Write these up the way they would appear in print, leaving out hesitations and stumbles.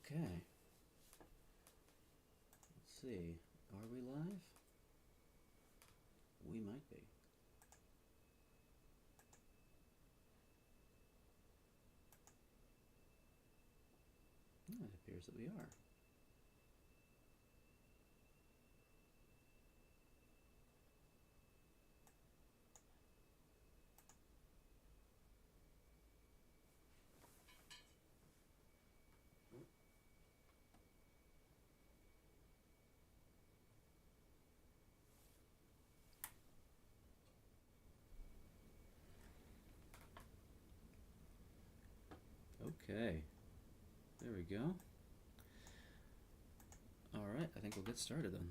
Okay. Let's see. Are we live? We might be. It appears that we are. Okay. There we go. All right, I think we'll get started then.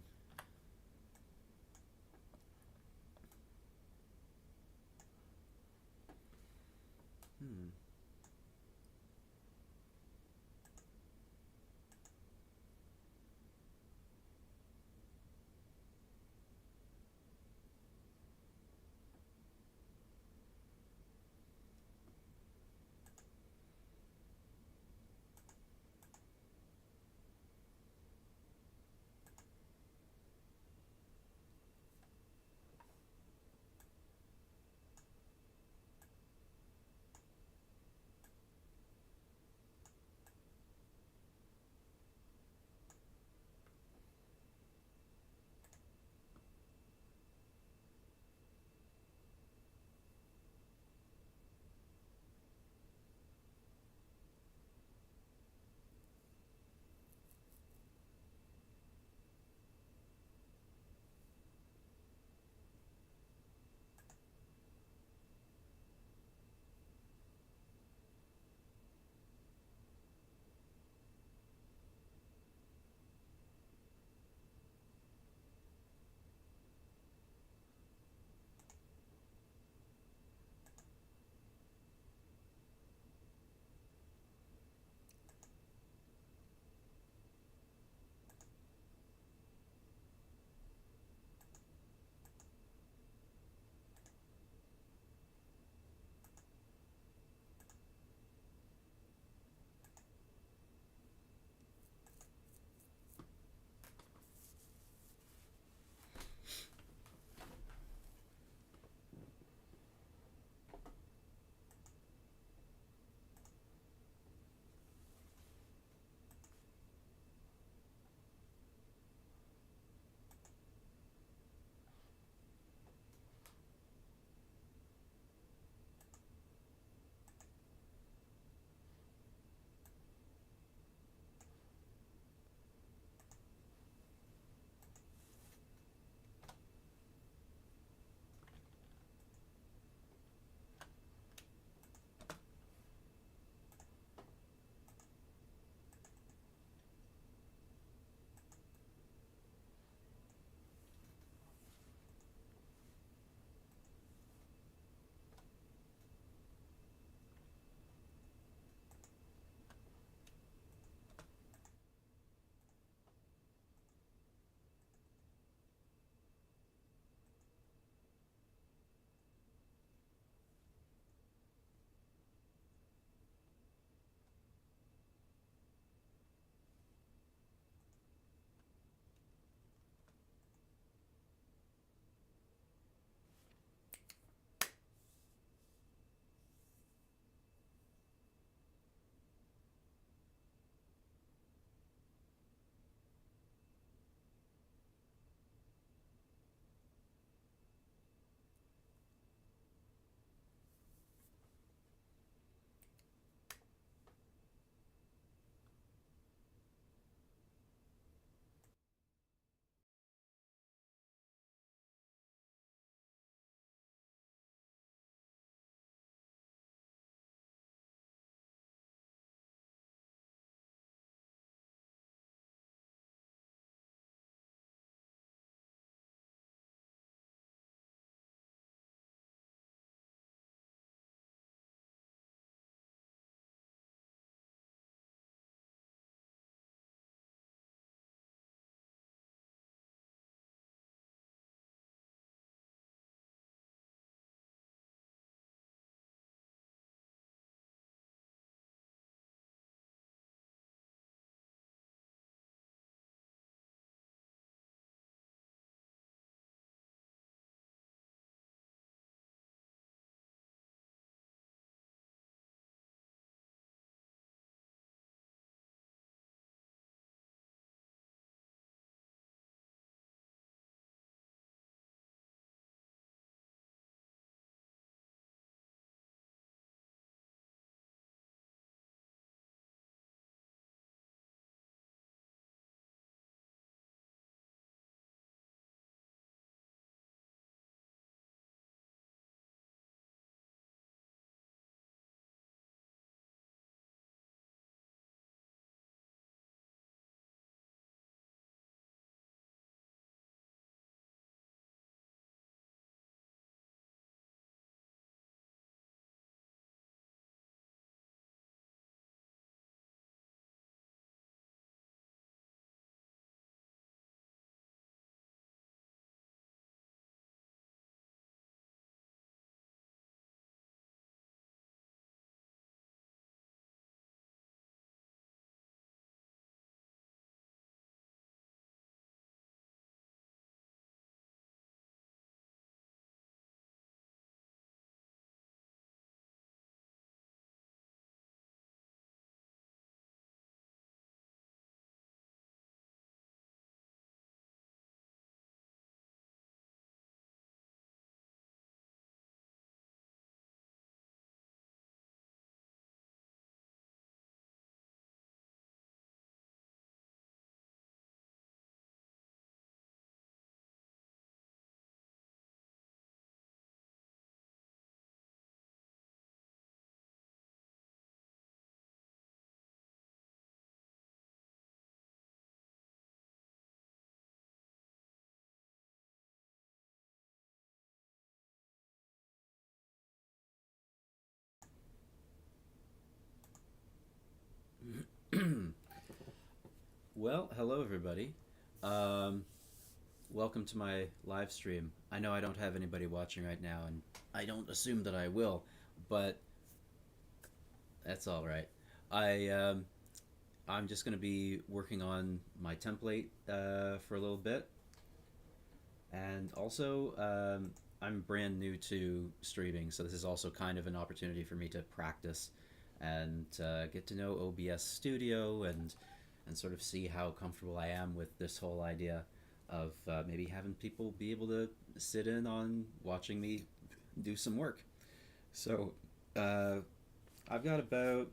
Well, hello everybody. Um, Welcome to my live stream. I know I don't have anybody watching right now, and I don't assume that I will, but that's all right. I I'm just going to be working on my template for a little bit, and also I'm brand new to streaming, so this is also kind of an opportunity for me to practice and get to know OBS Studio and sort of see how comfortable I am with this whole idea of maybe having people be able to sit in on watching me do some work. So uh, I've got about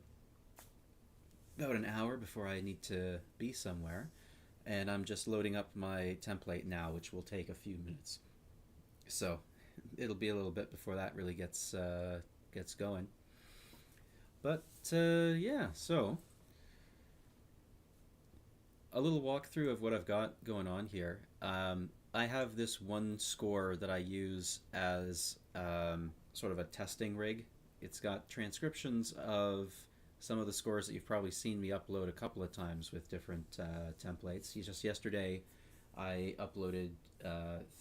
an hour before I need to be somewhere, and I'm just loading up my template now, which will take a few minutes. So it'll be a little bit before that really gets going. But yeah, so a little walkthrough of what I've got going on here. I have this one score that I use as sort of a testing rig. It's got transcriptions of some of the scores that you've probably seen me upload a couple of times with different templates. Just yesterday, I uploaded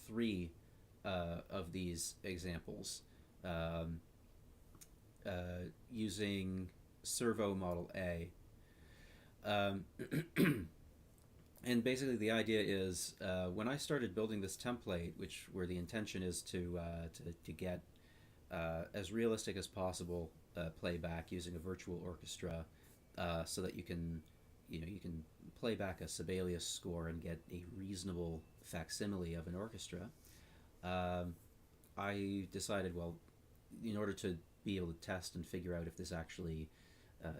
three of these examples um, using SRVO Model A. Um, and basically, the idea is when I started building this template, which where the intention is to get as realistic as possible playback using a virtual orchestra, so that you can play back a Sibelius score and get a reasonable facsimile of an orchestra. Um, I decided, well, in order to be able to test and figure out if this actually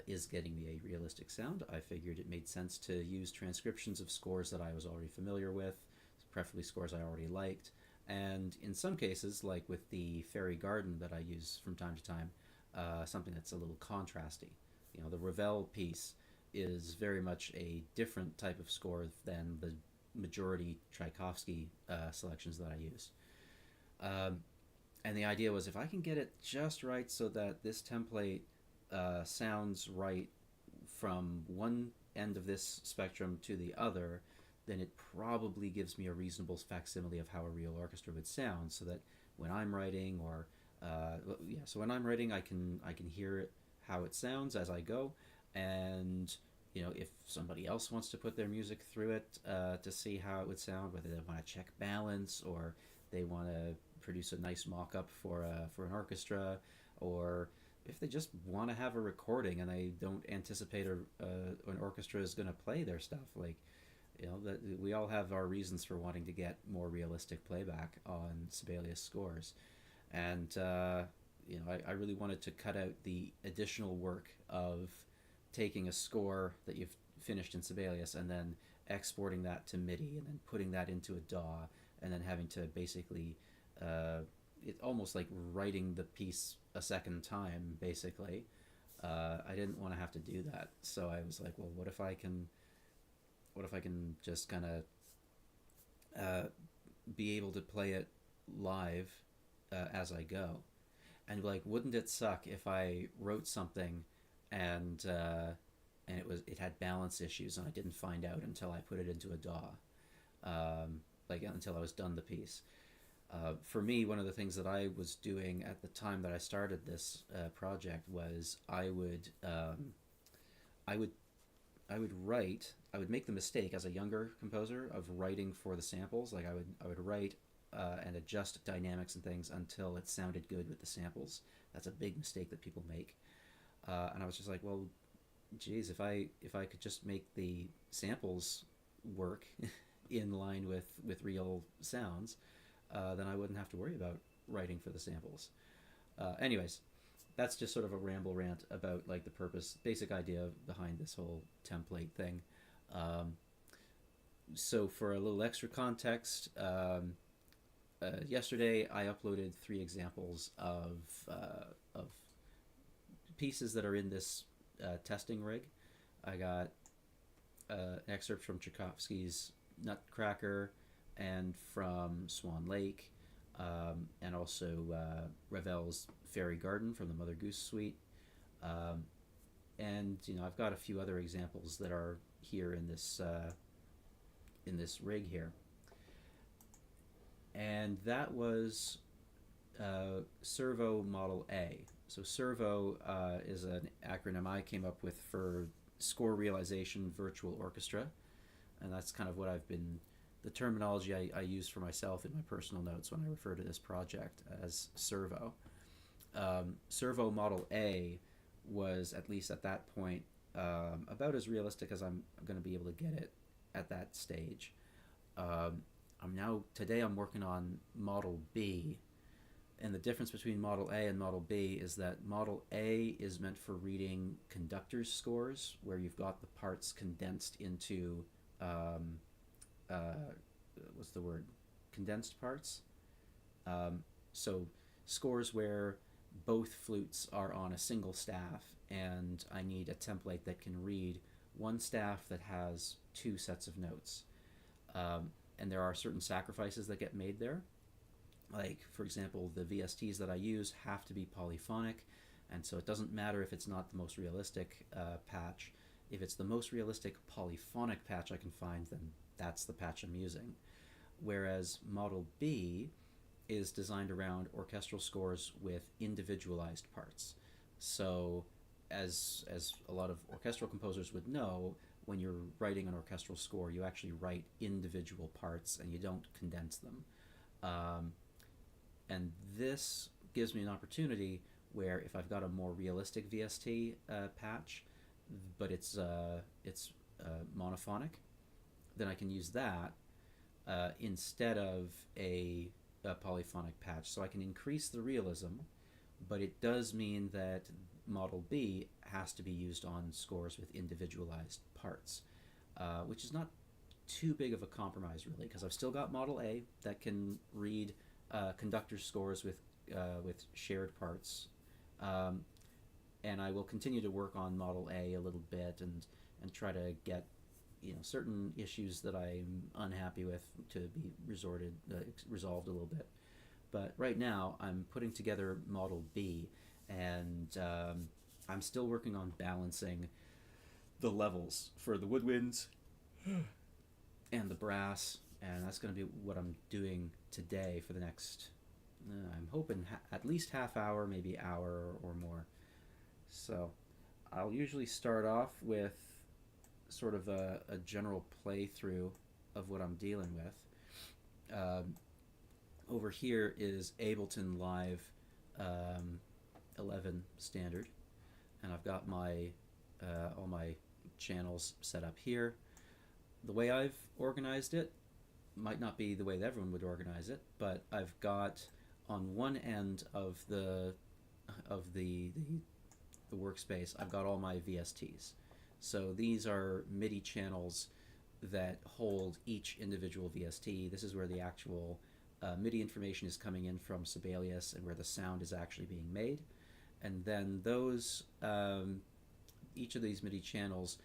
is getting me a realistic sound, I figured it made sense to use transcriptions of scores that I was already familiar with, preferably scores I already liked. And in some cases, like with the Fairy Garden that I use from time to time, something that's a little contrasty. The Ravel piece is very much a different type of score than the majority Tchaikovsky selections that I use. Um, and the idea was if I can get it just right so that this template sounds right from one end of this spectrum to the other, then it probably gives me a reasonable facsimile of how a real orchestra would sound. So that when I'm writing, so when I'm writing, I can hear it, how it sounds as I go, and if somebody else wants to put their music through it to see how it would sound, whether they want to check balance or they want to produce a nice mock-up for an orchestra, or if they just want to have a recording and they don't anticipate an orchestra is going to play their stuff, like that we all have our reasons for wanting to get more realistic playback on Sibelius scores, and I really wanted to cut out the additional work of taking a score that you've finished in Sibelius and then exporting that to MIDI and then putting that into a DAW and then having to basically it's almost like writing the piece a second time, basically. I didn't want to have to do that, so I was like, well, what if I can just kind of be able to play it live as I go, and like, wouldn't it suck if I wrote something and it had balance issues and I didn't find out until I put it into a DAW, like until I was done the piece. For me, one of the things that I was doing at the time that I started this project was I would I would make the mistake as a younger composer of writing for the samples. Like I would write and adjust dynamics and things until it sounded good with the samples. That's a big mistake that people make. And I was just like, well, geez, if I could just make the samples work in line with real sounds, then I wouldn't have to worry about writing for the samples. Anyways, that's just sort of a ramble rant about like the basic idea behind this whole template thing. Um, so for a little extra context, yesterday I uploaded three examples of pieces that are in this testing rig. I got an excerpt from Tchaikovsky's Nutcracker and from Swan Lake, and also Ravel's Fairy Garden from the Mother Goose Suite. And I've got a few other examples that are here in this rig here, and that was SRVO Model A. So SRVO is an acronym I came up with for Score Realization Virtual Orchestra, and that's kind of what the terminology I use for myself in my personal notes when I refer to this project as SRVO. SRVO Model A was, at least at that point, about as realistic as I'm going to be able to get it at that stage. Today I'm working on Model B, and the difference between Model A and Model B is that Model A is meant for reading conductors' scores, where you've got the parts condensed into, what's the word? Condensed parts. So scores where both flutes are on a single staff, and I need a template that can read one staff that has two sets of notes. And there are certain sacrifices that get made there. Like, for example, the VSTs that I use have to be polyphonic, and so it doesn't matter if it's not the most realistic patch. If it's the most realistic polyphonic patch I can find, then that's the patch I'm using. Whereas Model B is designed around orchestral scores with individualized parts. So as a lot of orchestral composers would know, when you're writing an orchestral score, you actually write individual parts and you don't condense them. And this gives me an opportunity where if I've got a more realistic VST patch, but it's monophonic, then I can use that instead of a polyphonic patch. So I can increase the realism, but it does mean that Model B has to be used on scores with individualized parts, which is not too big of a compromise, really, because I've still got Model A that can read conductor scores with shared parts, and I will continue to work on Model A a little bit and try to get certain issues that I'm unhappy with to be resolved a little bit. But right now I'm putting together Model B, and I'm still working on balancing the levels for the woodwinds and the brass, and that's going to be what I'm doing today for the next, I'm hoping at least half hour, maybe hour or more. So I'll usually start off with sort of a general playthrough of what I'm dealing with. Over here is Ableton Live 11 standard, and I've got my all my channels set up here. The way I've organized it might not be the way that everyone would organize it, but I've got on one end of the workspace, I've got all my VSTs. So these are MIDI channels that hold each individual VST. This is where the actual MIDI information is coming in from Sibelius and where the sound is actually being made. And then those, each of these MIDI channels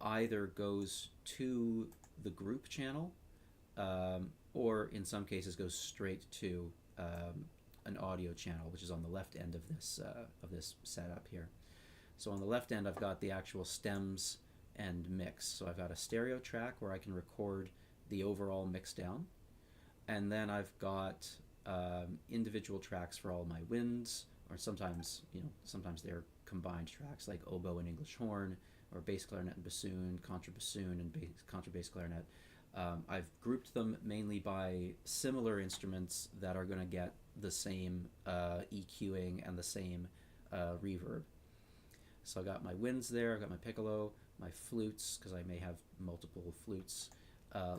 either goes to the group channel or in some cases goes straight to an audio channel, which is on the left end of this setup here. So on the left end, I've got the actual stems and mix. So I've got a stereo track where I can record the overall mix down, and then I've got individual tracks for all my winds, or sometimes they're combined tracks like oboe and English horn, or bass clarinet and bassoon, contrabassoon and contrabass clarinet. I've grouped them mainly by similar instruments that are going to get the same EQing and the same reverb. So I got my winds there, I got my piccolo, my flutes, because I may have multiple flutes.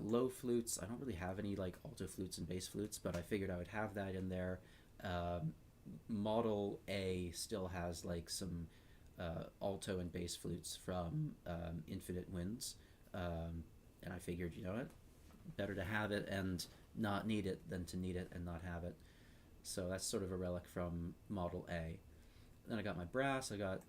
Low flutes, I don't really have any like alto flutes and bass flutes, but I figured I would have that in there. Model A still has like some alto and bass flutes from Infinite Winds, and I figured, you know what, better to have it and not need it than to need it and not have it. So that's sort of a relic from Model A. Then I got my brass, I got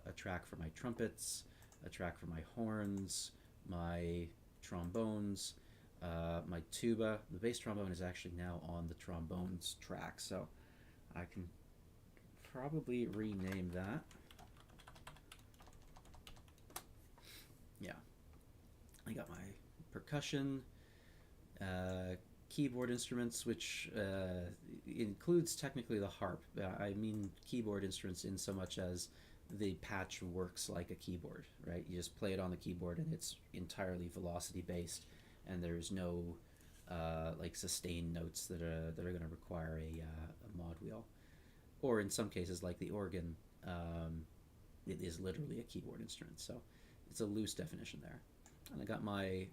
a track for my trumpets, a track for my horns, my trombones, my tuba. The bass trombone is actually now on the trombones track, so I can probably rename that. Yeah, I got my percussion, keyboard instruments, which includes technically the harp. I mean keyboard instruments in so much as the patch works like a keyboard, right? You just play it on the keyboard and it's entirely velocity based, and there's no like sustained notes that are going to require a mod wheel. Or in some cases, like the organ, it is literally a keyboard instrument. So it's a loose definition there. And I got my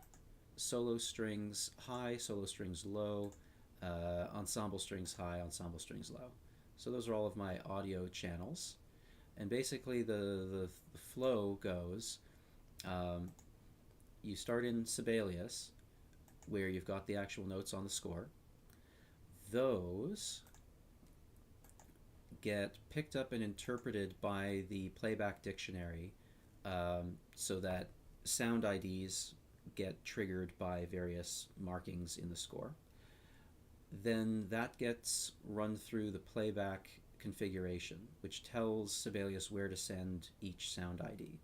solo strings high, solo strings low, ensemble strings high, ensemble strings low. So those are all of my audio channels. And basically the flow goes, you start in Sibelius, where you've got the actual notes on the score. Those get picked up and interpreted by the playback dictionary, so that sound IDs get triggered by various markings in the score. Then that gets run through the playback configuration, which tells Sibelius where to send each sound ID,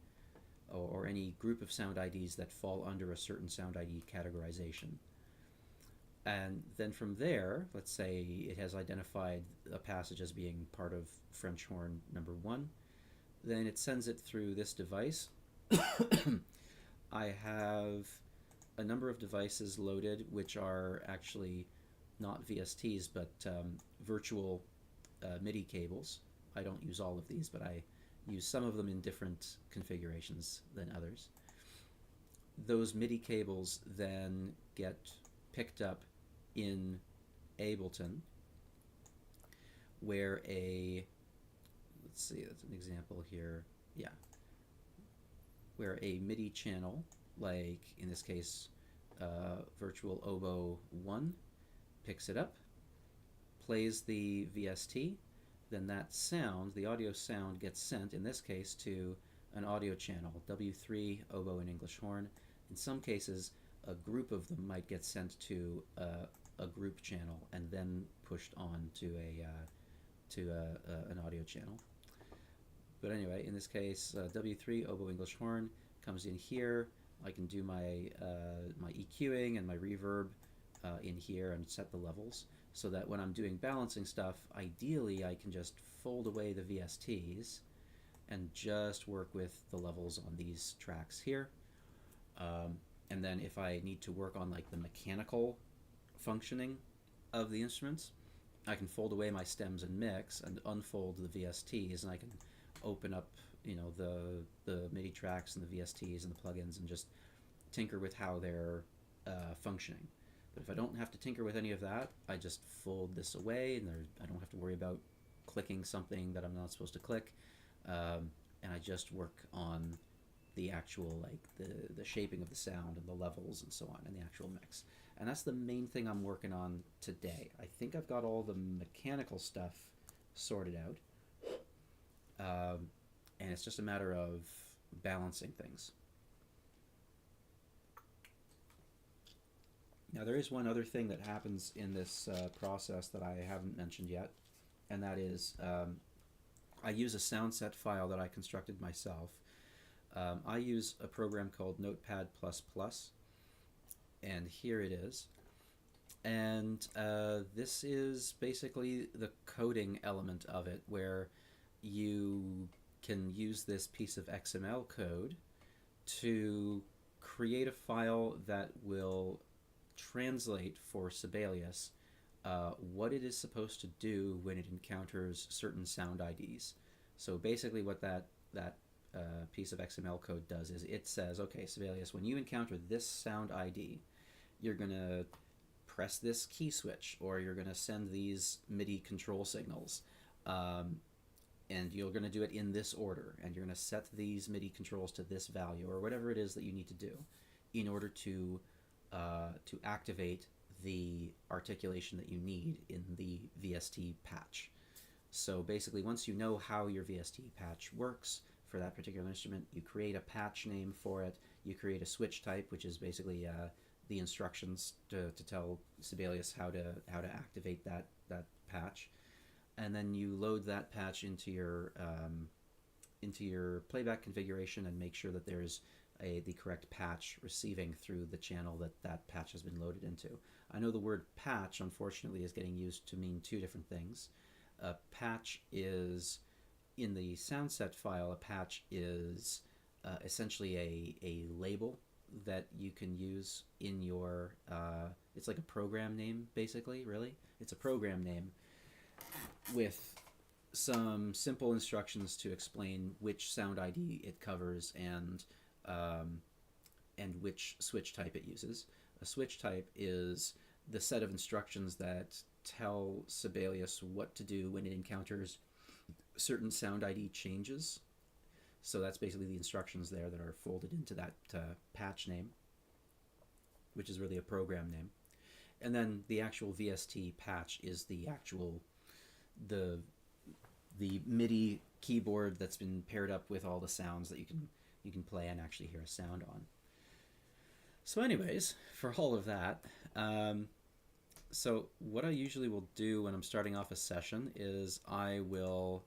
or any group of sound IDs that fall under a certain sound ID categorization. And then from there, let's say it has identified a passage as being part of French horn number 1, then it sends it through this device. I have a number of devices loaded, which are actually not VSTs, but virtual MIDI cables. I don't use all of these, but I use some of them in different configurations than others. Those MIDI cables then get picked up in Ableton, where let's see, that's an example here, yeah, where a MIDI channel, like in this case virtual oboe 1, picks it up, plays the VST, then that sound, the audio sound, gets sent, in this case, to an audio channel, W3, oboe and English horn. In some cases, a group of them might get sent to a group channel and then pushed on to an audio channel. But anyway, in this case, W3, oboe, English horn, comes in here. I can do my EQing and my reverb in here and set the levels, so that when I'm doing balancing stuff, ideally I can just fold away the VSTs and just work with the levels on these tracks here. And then if I need to work on like the mechanical functioning of the instruments, I can fold away my stems and mix and unfold the VSTs, and I can open up, you know, the MIDI tracks and the VSTs and the plugins and just tinker with how they're functioning. But if I don't have to tinker with any of that, I just fold this away, and I don't have to worry about clicking something that I'm not supposed to click, and I just work on the actual, like, the shaping of the sound and the levels and so on, and the actual mix. And that's the main thing I'm working on today. I think I've got all the mechanical stuff sorted out, and it's just a matter of balancing things. Now, there is one other thing that happens in this process that I haven't mentioned yet, and that is I use a sound set file that I constructed myself. I use a program called Notepad++, and here it is. And this is basically the coding element of it, where you can use this piece of XML code to create a file that will translate for Sibelius what it is supposed to do when it encounters certain sound IDs. So basically what that piece of XML code does is it says, okay, Sibelius, when you encounter this sound ID, you're going to press this key switch, or you're going to send these MIDI control signals, and you're going to do it in this order, and you're going to set these MIDI controls to this value, or whatever it is that you need to do in order to activate the articulation that you need in the VST patch. So basically, once you know how your VST patch works for that particular instrument, you create a patch name for it, you create a switch type, which is basically the instructions to tell Sibelius how to activate that patch, and then you load that patch into your playback configuration and make sure that there's the correct patch receiving through the channel that that patch has been loaded into. I know the word patch, unfortunately, is getting used to mean two different things. A patch is, in the sound set file, a patch is essentially a label that you can use in your, it's like a program name, basically, really. It's a program name with some simple instructions to explain which sound ID it covers and which switch type it uses. A switch type is the set of instructions that tell Sibelius what to do when it encounters certain sound ID changes. So that's basically the instructions there that are folded into that patch name, which is really a program name. And then the actual VST patch is the actual, the MIDI keyboard that's been paired up with all the sounds that you can play and actually hear a sound on. So anyways, for all of that, so what I usually will do when I'm starting off a session is I will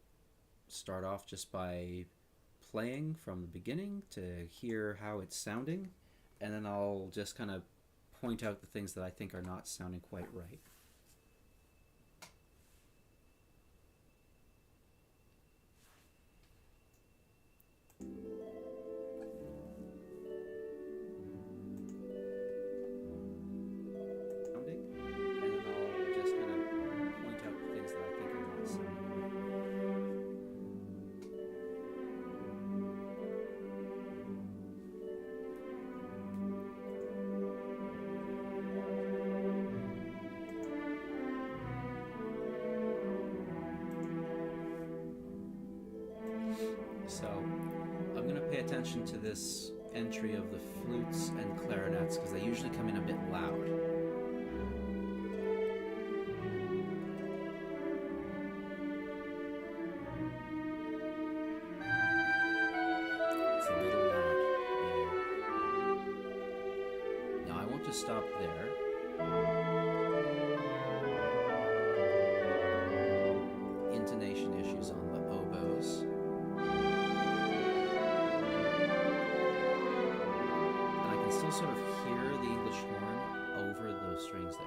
start off just by playing from the beginning to hear how it's sounding, and then I'll just kind of point out the things that I think are not sounding quite right. So I'm going to pay attention to this entry of the flutes and clarinets because they usually come in a bit loud. It's a little loud. Yeah. Now I won't just stop there. Intonation issues on the oboes. Sort of hear the English horn over those strings there.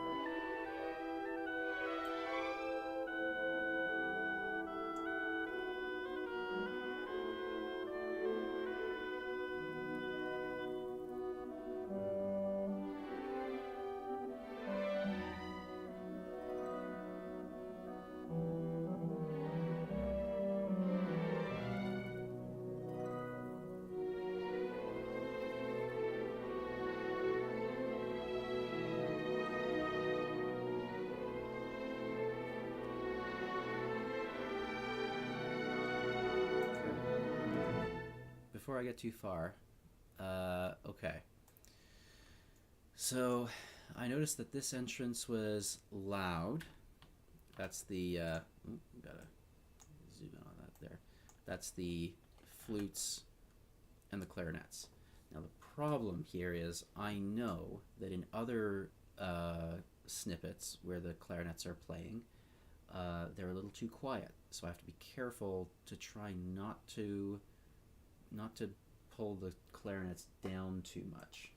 Before I get too far, okay. So I noticed that this entrance was loud. That's the, gotta zoom in on that there. That's the flutes and the clarinets. Now the problem here is I know that in other snippets where the clarinets are playing, they're a little too quiet. So I have to be careful to try not to pull the clarinets down too much.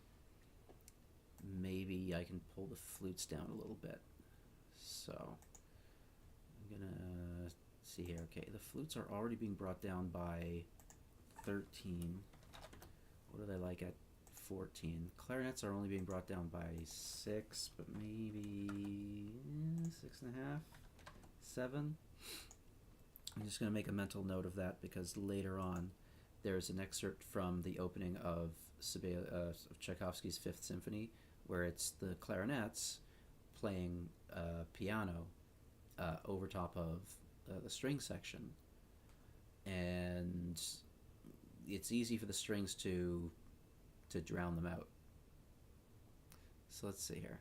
Maybe I can pull the flutes down a little bit. So I'm gonna see here. Okay, the flutes are already being brought down by 13. What are they like at 14? Clarinets are only being brought down by 6, but maybe 6.5, 7. I'm just gonna make a mental note of that because later on there's an excerpt from the opening of Tchaikovsky's Fifth Symphony where it's the clarinets playing piano over top of the string section, and it's easy for the strings to drown them out. So let's see here.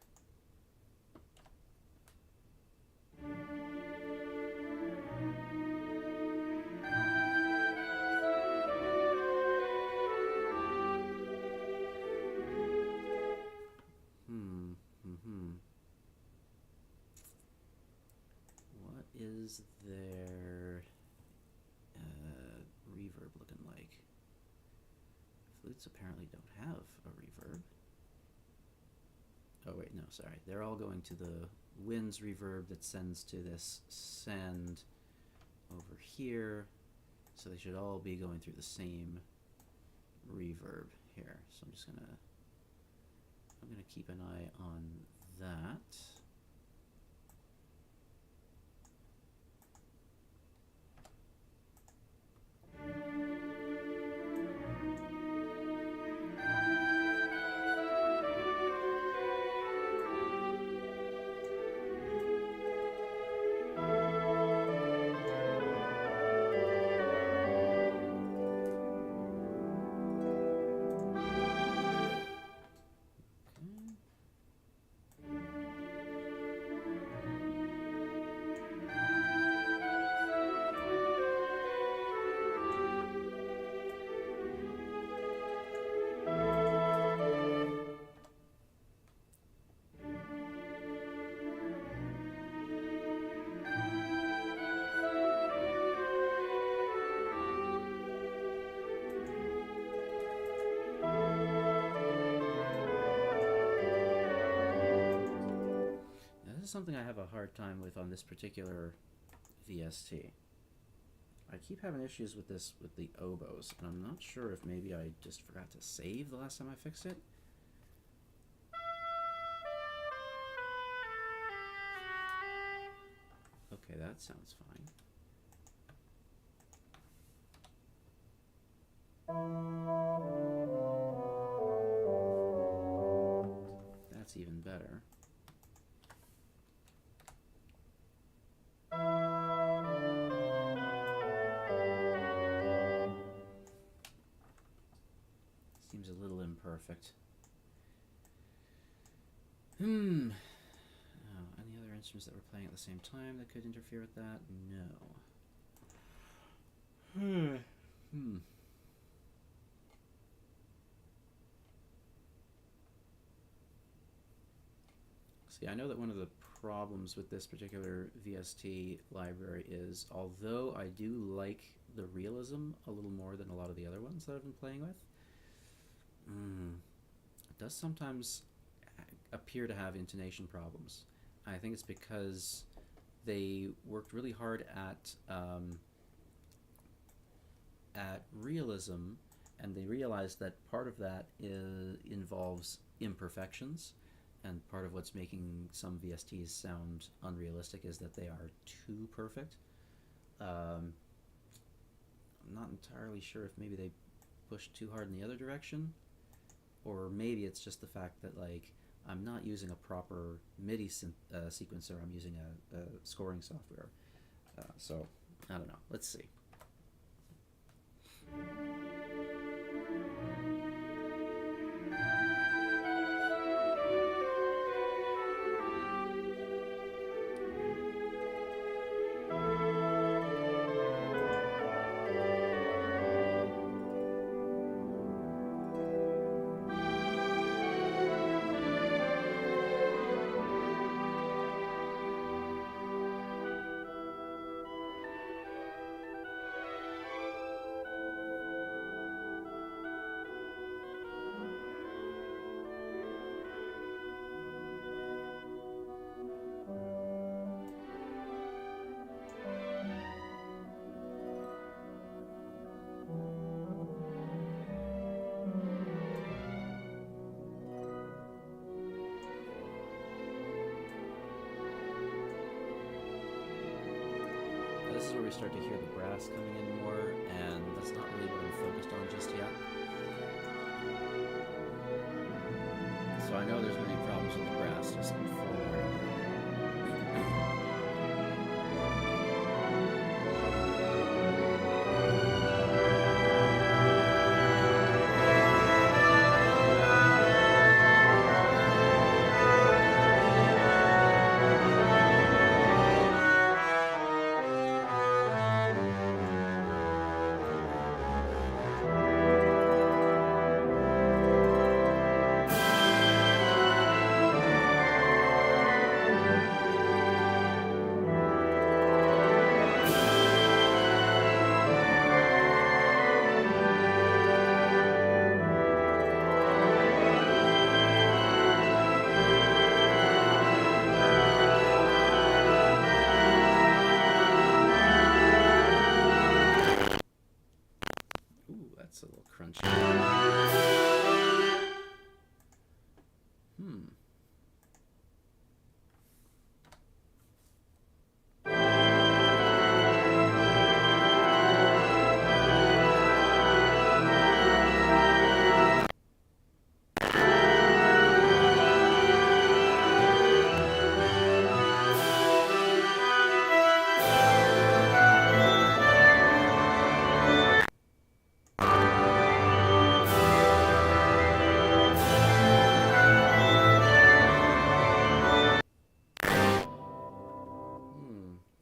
What is their reverb looking like? flutes apparently don't have a reverb. Oh wait, no, sorry. They're all going to the winds reverb that sends to this send over here. So they should all be going through the same reverb here. So I'm gonna keep an eye on that. Something I have a hard time with on this particular VST. I keep having issues with this with the oboes, and I'm not sure if maybe I just forgot to save the last time I fixed it. Okay, that sounds fine. That's even better. Seems a little imperfect. Any other instruments that we're playing at the same time that could interfere with that? No. See, I know that one of the problems with this particular VST library is, although I do like the realism a little more than a lot of the other ones that I've been playing with, it does sometimes appear to have intonation problems. I think it's because they worked really hard at realism, and they realized that part of that involves imperfections, and part of what's making some VSTs sound unrealistic is that they are too perfect. I'm not entirely sure if maybe they pushed too hard in the other direction, or maybe it's just the fact that, like, I'm not using a proper MIDI sequencer, I'm using a scoring software. So, I don't know. Let's see. This is where we start to hear the brass coming in more, and that's not really what I'm focused on just yet. So I know there's going to be problems with the brass, just forewarning. that's a little crunchy.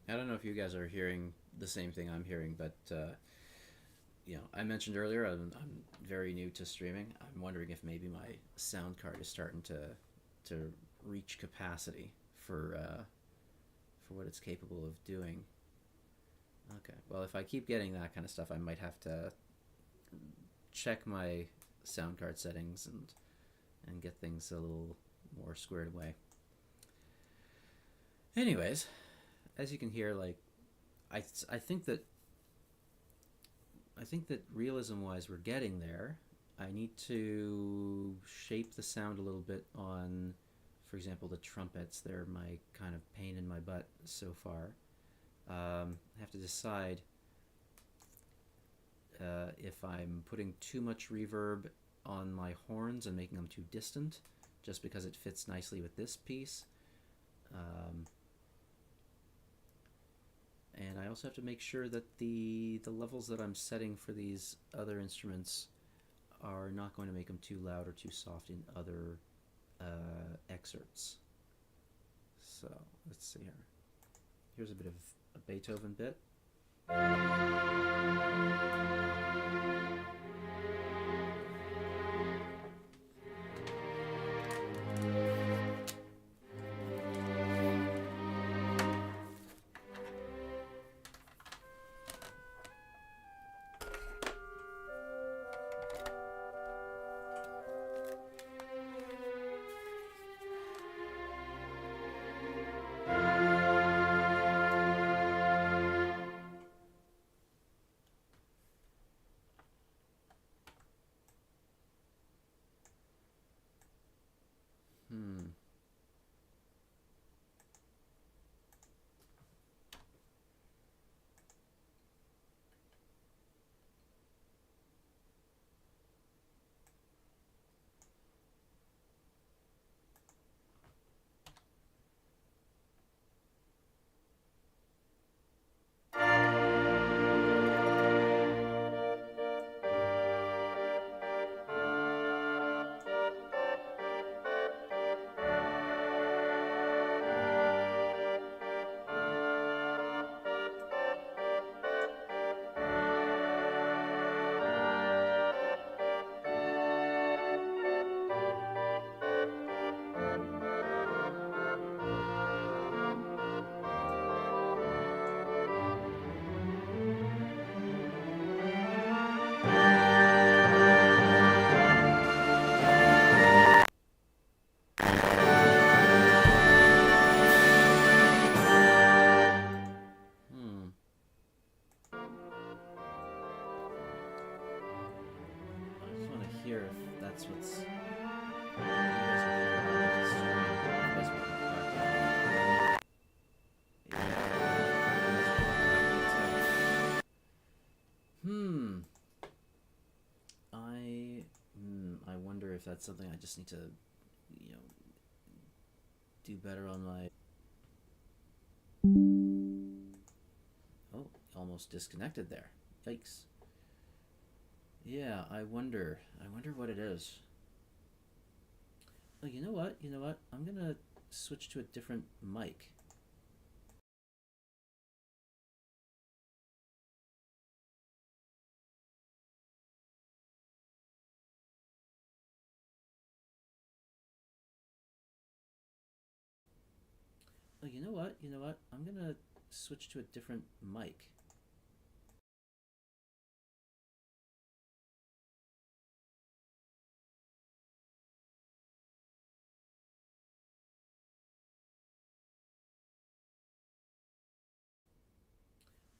I don't know if you guys are hearing the same thing I'm hearing, but I mentioned earlier I'm very new to streaming. I'm wondering if maybe my sound card is starting to reach capacity for what it's capable of doing. Okay, well, if I keep getting that kind of stuff, I might have to check my sound card settings and get things a little more squared away. Anyways, as you can hear, like I think that realism wise we're getting there. I need to shape the sound a little bit on, for example, the trumpets. They're my kind of pain in my butt so far. I have to decide if I'm putting too much reverb on my horns and making them too distant, just because it fits nicely with this piece. And I also have to make sure that the levels that I'm setting for these other instruments are not going to make them too loud or too soft in other excerpts. So let's see here. Here's a bit of a Beethoven bit. I wonder if that's something I just need to, do better on my. Oh, almost disconnected there. Yikes. Yeah, I wonder what it is. Oh, you know what? I'm gonna switch to a different mic. Oh, you know what? I'm gonna switch to a different mic.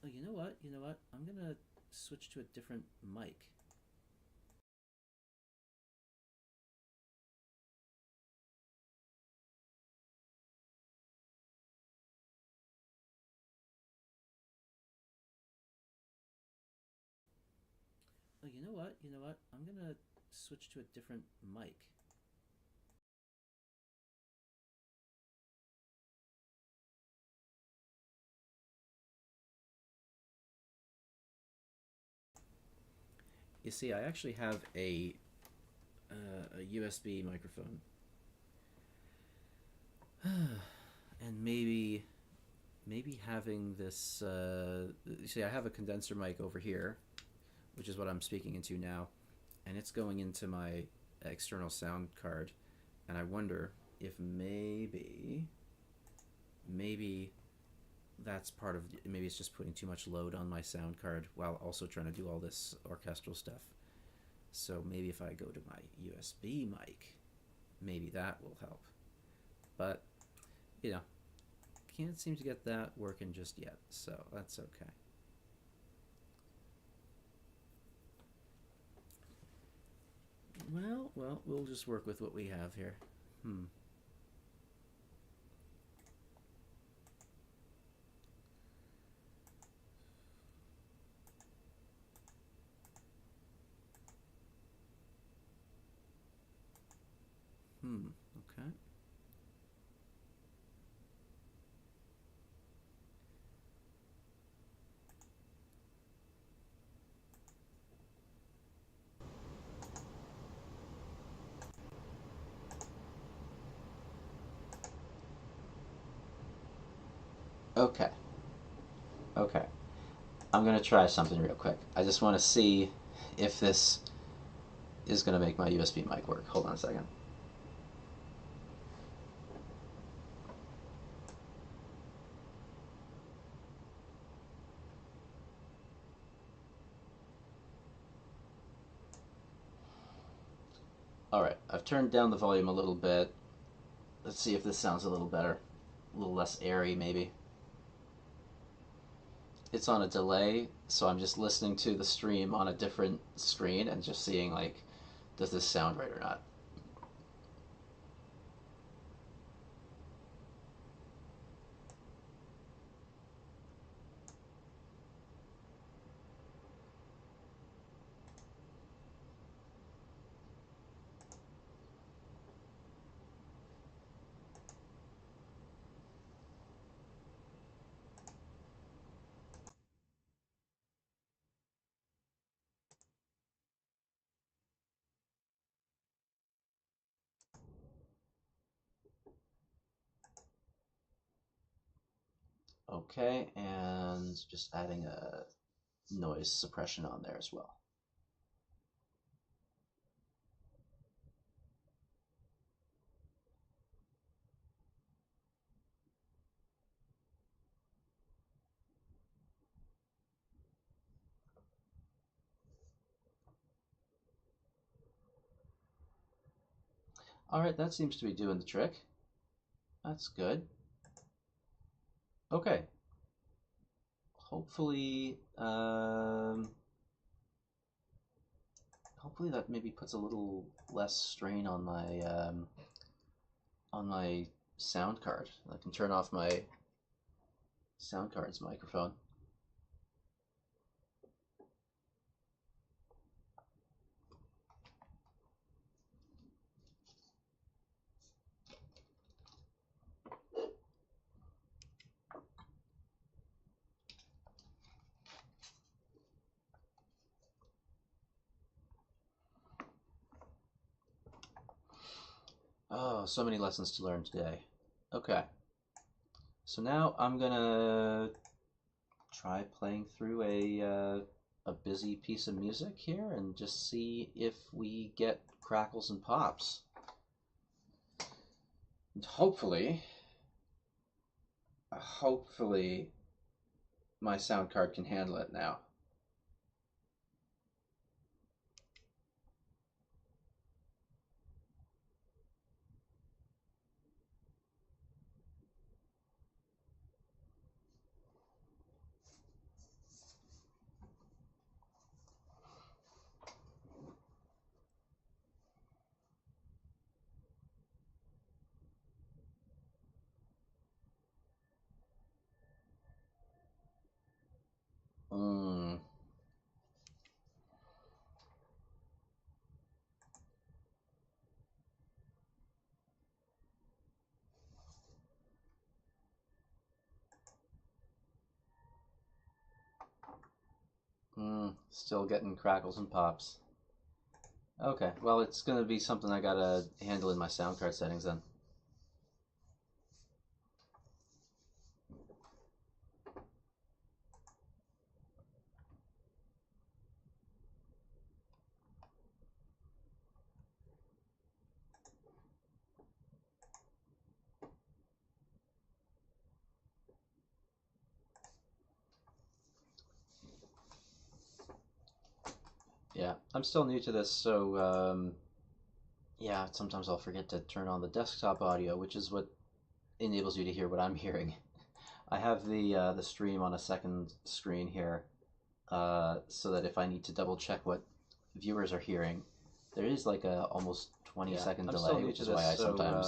Oh, you know what? I'm gonna switch to a different mic. Oh, you know what? You know what? I'm gonna switch to a different mic. You see, I actually have a USB microphone, and maybe having this. You see, I have a condenser mic over here, which is what I'm speaking into now, and it's going into my external sound card, and I wonder if maybe that's part of, maybe it's just putting too much load on my sound card while also trying to do all this orchestral stuff. So maybe if I go to my USB mic, maybe that will help. But, you know, can't seem to get that working just yet, so that's okay. Well, we'll just work with what we have here. Hmm. Hmm. Okay. Okay. Okay. I'm gonna try something real quick. I just want to see if this is gonna make my USB mic work. Hold on a second. All right, I've turned down the volume a little bit. Let's see if this sounds a little better, a little less airy, maybe. It's on a delay, so I'm just listening to the stream on a different screen and just seeing, like, does this sound right or not. Okay, and just adding a noise suppression on there as well. All right, that seems to be doing the trick. That's good. Okay. Hopefully, hopefully that maybe puts a little less strain on my sound card. I can turn off my sound card's microphone. Oh, so many lessons to learn today. Okay. So now I'm gonna try playing through a busy piece of music here and just see if we get crackles and pops. And hopefully my sound card can handle it now. Still getting crackles and pops. Okay, well, it's going to be something I gotta handle in my sound card settings then. Yeah, I'm still new to this, so yeah, sometimes I'll forget to turn on the desktop audio, which is what enables you to hear what I'm hearing. I have the stream on a second screen here, so that if I need to double check what viewers are hearing, there is like a almost 20-second delay, which is why I sometimes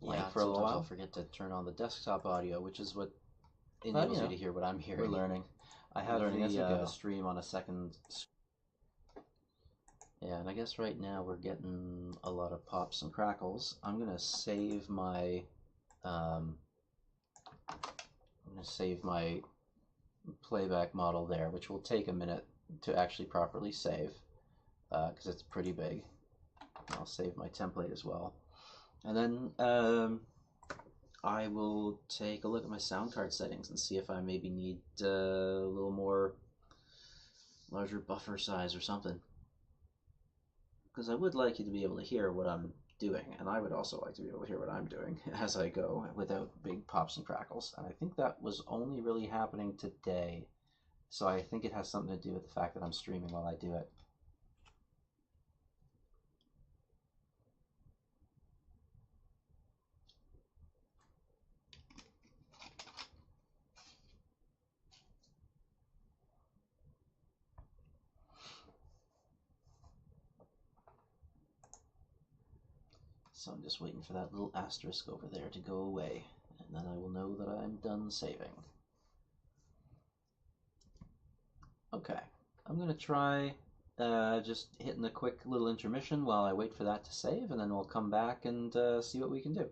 blank for a little while. I'll forget to turn on the desktop audio, which is what enables you to hear what I'm hearing. We're learning. I have the stream on a second screen. Yeah, and I guess right now we're getting a lot of pops and crackles. I'm gonna save my playback model there, which will take a minute to actually properly save, because it's pretty big. I'll save my template as well, and then I will take a look at my sound card settings and see if I maybe need a little more larger buffer size or something. Because I would like you to be able to hear what I'm doing, and I would also like to be able to hear what I'm doing as I go without big pops and crackles. And I think that was only really happening today, so I think it has something to do with the fact that I'm streaming while I do it. So I'm just waiting for that little asterisk over there to go away, and then I will know that I'm done saving. Okay, I'm going to try just hitting a quick little intermission while I wait for that to save, and then we'll come back and see what we can do.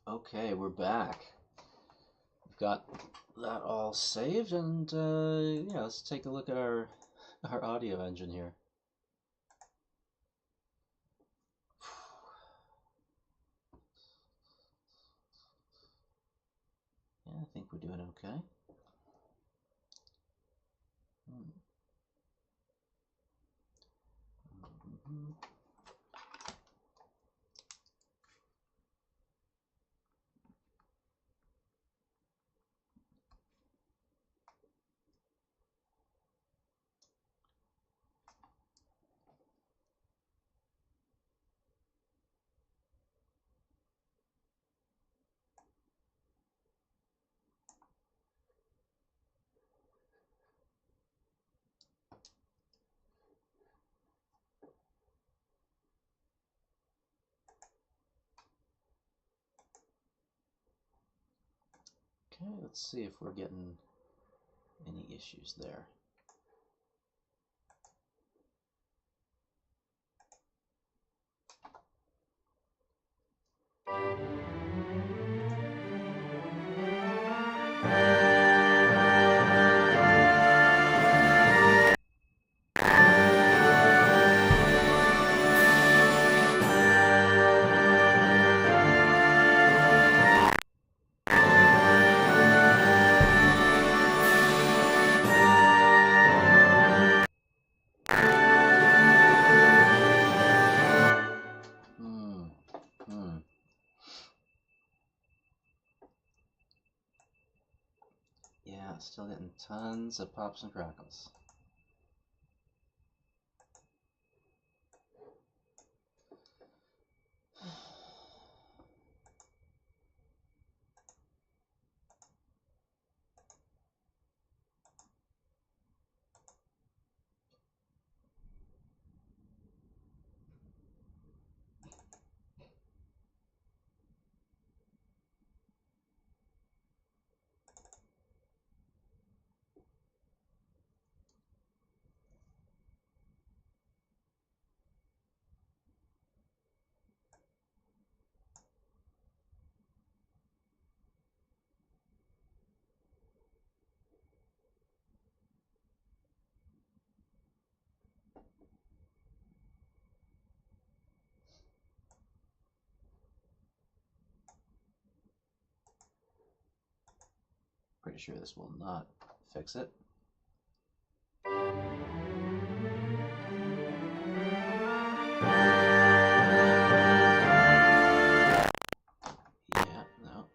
Okay, we're back. We've got that all saved, and yeah, let's take a look at our audio engine here. Yeah, I think we're doing okay. Okay, let's see if we're getting any issues there. Yeah, still getting tons of pops and crackles. Pretty sure this will not fix it. Yeah, no.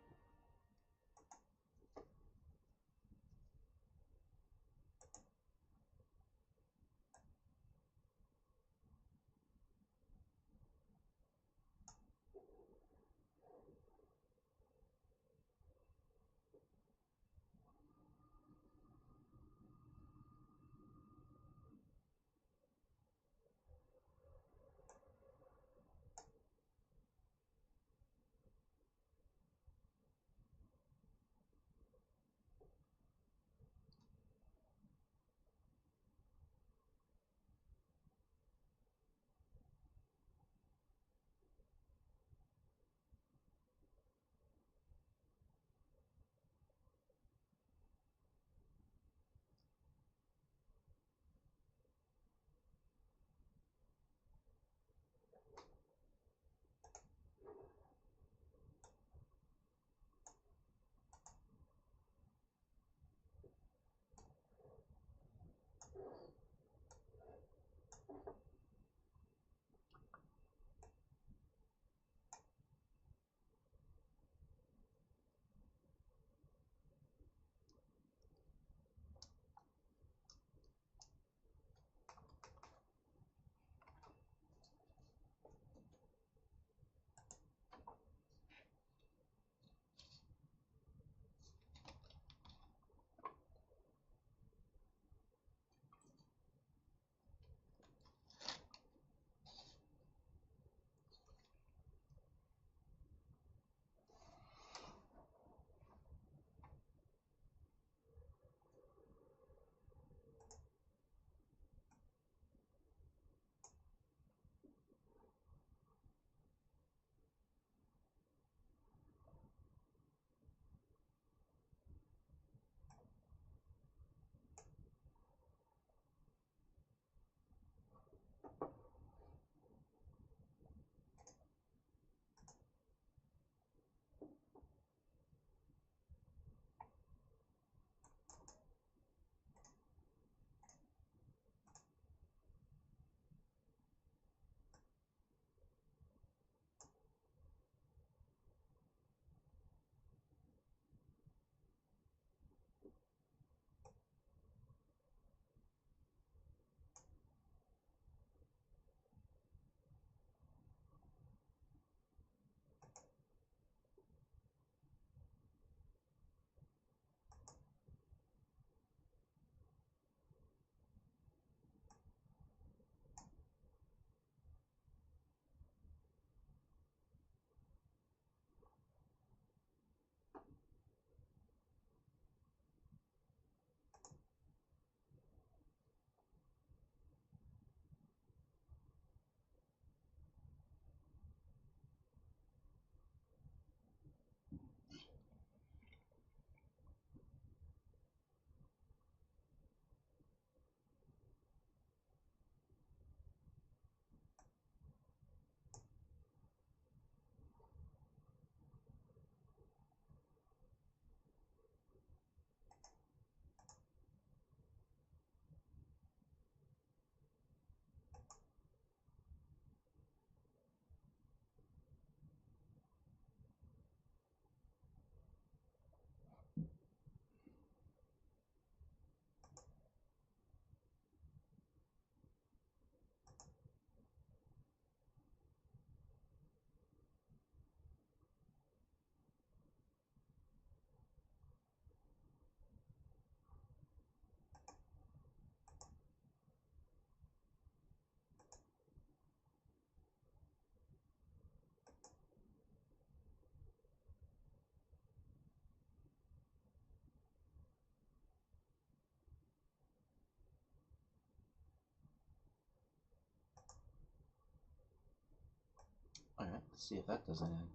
Let's see if that does anything.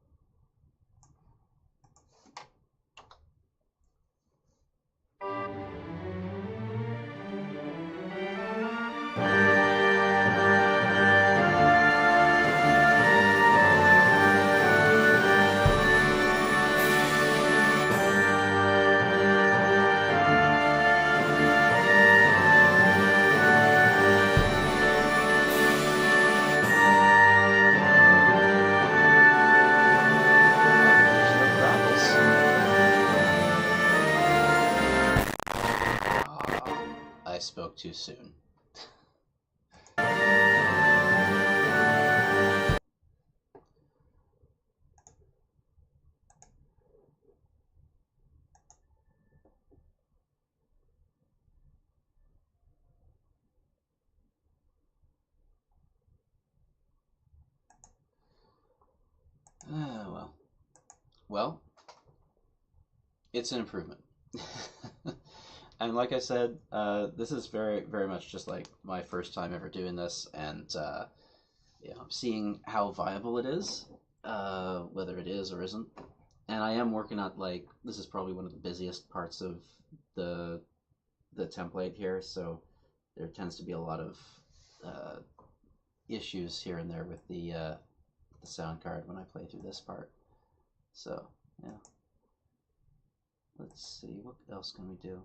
I spoke too soon. Well, it's an improvement. And like I said, this is very, very much just like my first time ever doing this, and I'm seeing how viable it is, whether it is or isn't. And I am working on, like, this is probably one of the busiest parts of the template here, so there tends to be a lot of issues here and there with the sound card when I play through this part. So yeah, let's see, what else can we do?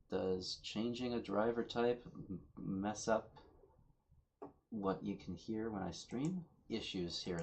Does changing a driver type mess up what you can hear when I stream? Issues here.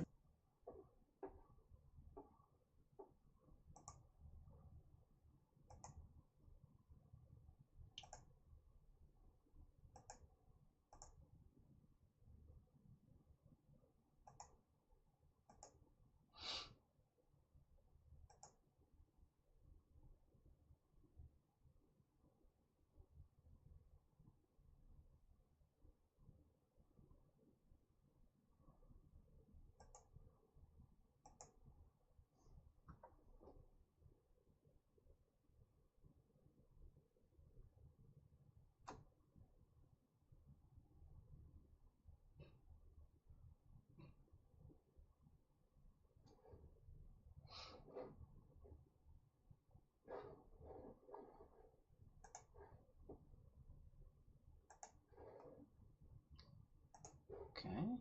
Okay.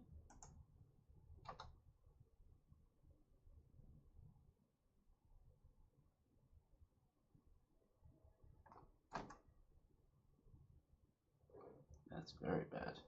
That's very bad.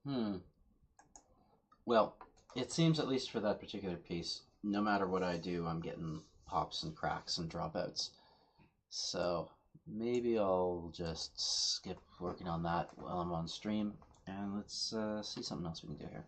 Hmm. Well, it seems, at least for that particular piece, no matter what I do, I'm getting pops and cracks and dropouts. So maybe I'll just skip working on that while I'm on stream, and let's see something else we can do here.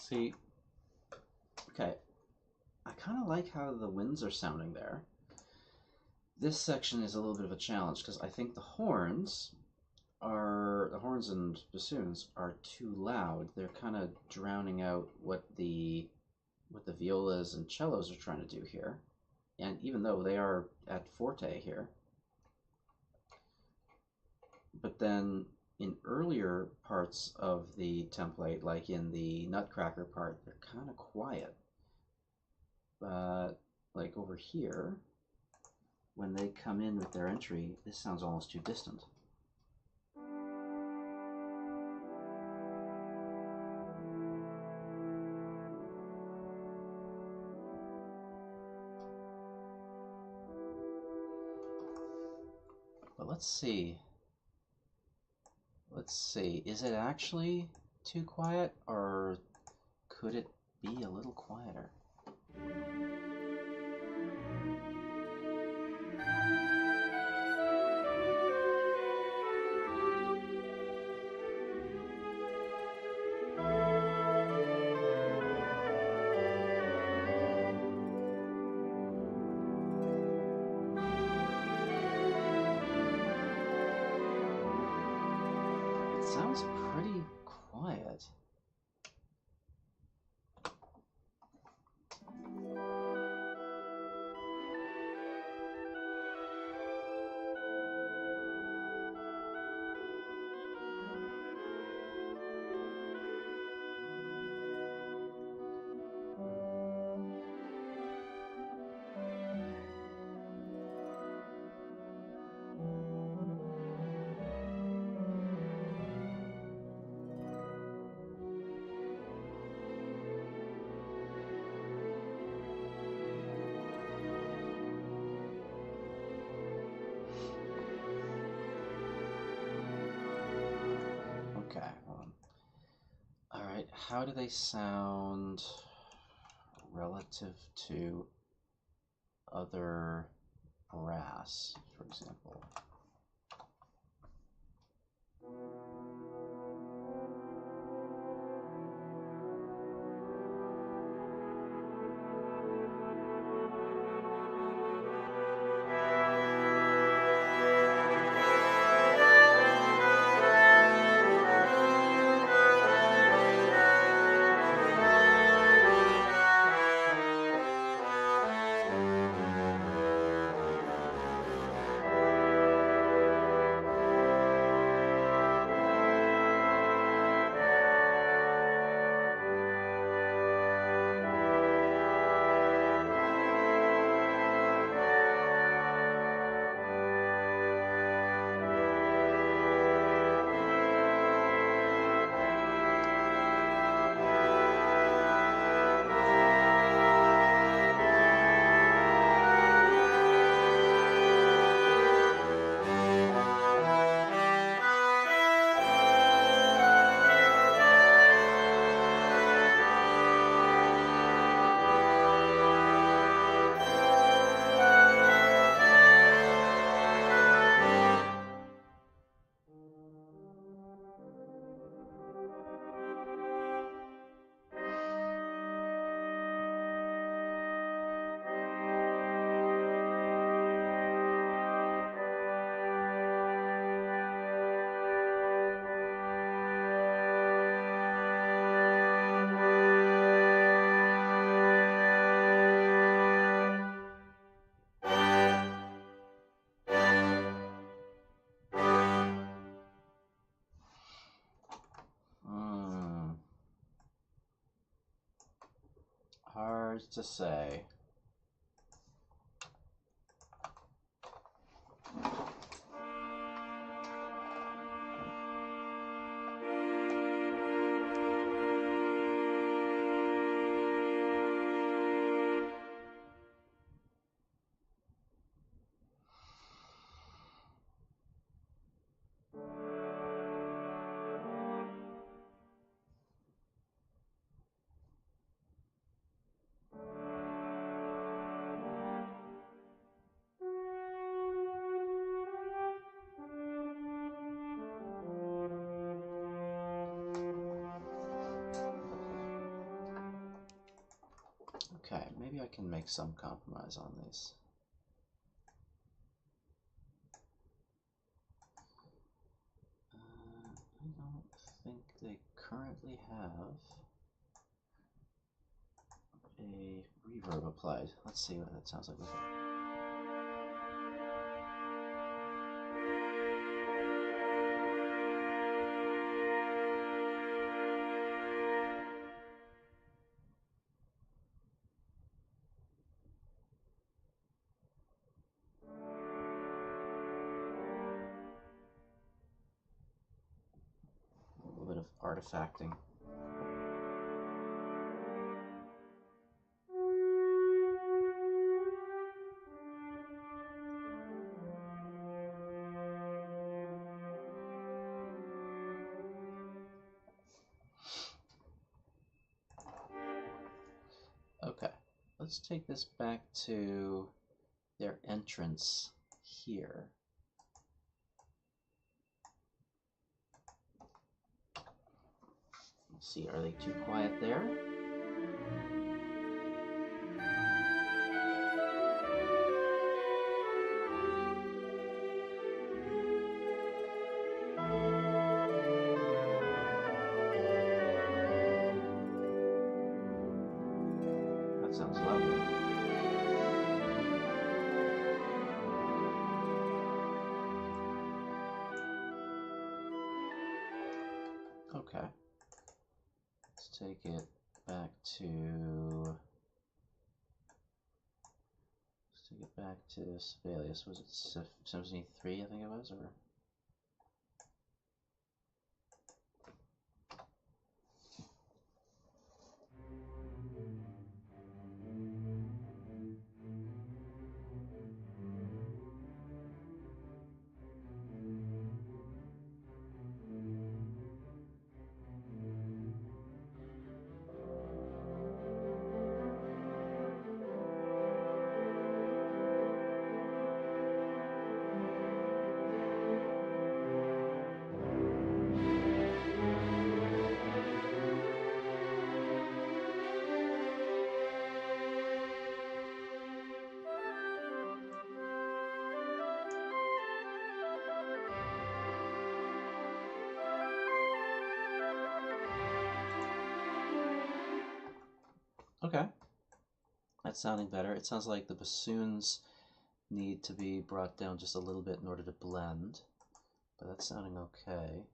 See, okay, I kind of like how the winds are sounding there. This section is a little bit of a challenge because I think the horns and bassoons are too loud. They're kind of drowning out what the violas and cellos are trying to do here. And even though they are at forte here, but then in earlier parts of the template, like in the Nutcracker part, they're kind of quiet. But like over here, when they come in with their entry, this sounds almost too distant. But let's see. Let's see. Is it actually too quiet, or could it be a little quieter? It sounds pretty quiet. Okay, hold on. All right, how do they sound relative to other brass, for example? hard to say. Okay, maybe I can make some compromise on these. I don't think they currently have a reverb applied. Let's see what that sounds like with it. A little bit of artifacting. Okay, let's take this back to their entrance here. Let's see, are they too quiet there? That sounds lovely. Okay. Let's take it back to Sibelius. Was it 73, I think it was, or? Okay, that's sounding better. It sounds like the bassoons need to be brought down just a little bit in order to blend, but that's sounding okay.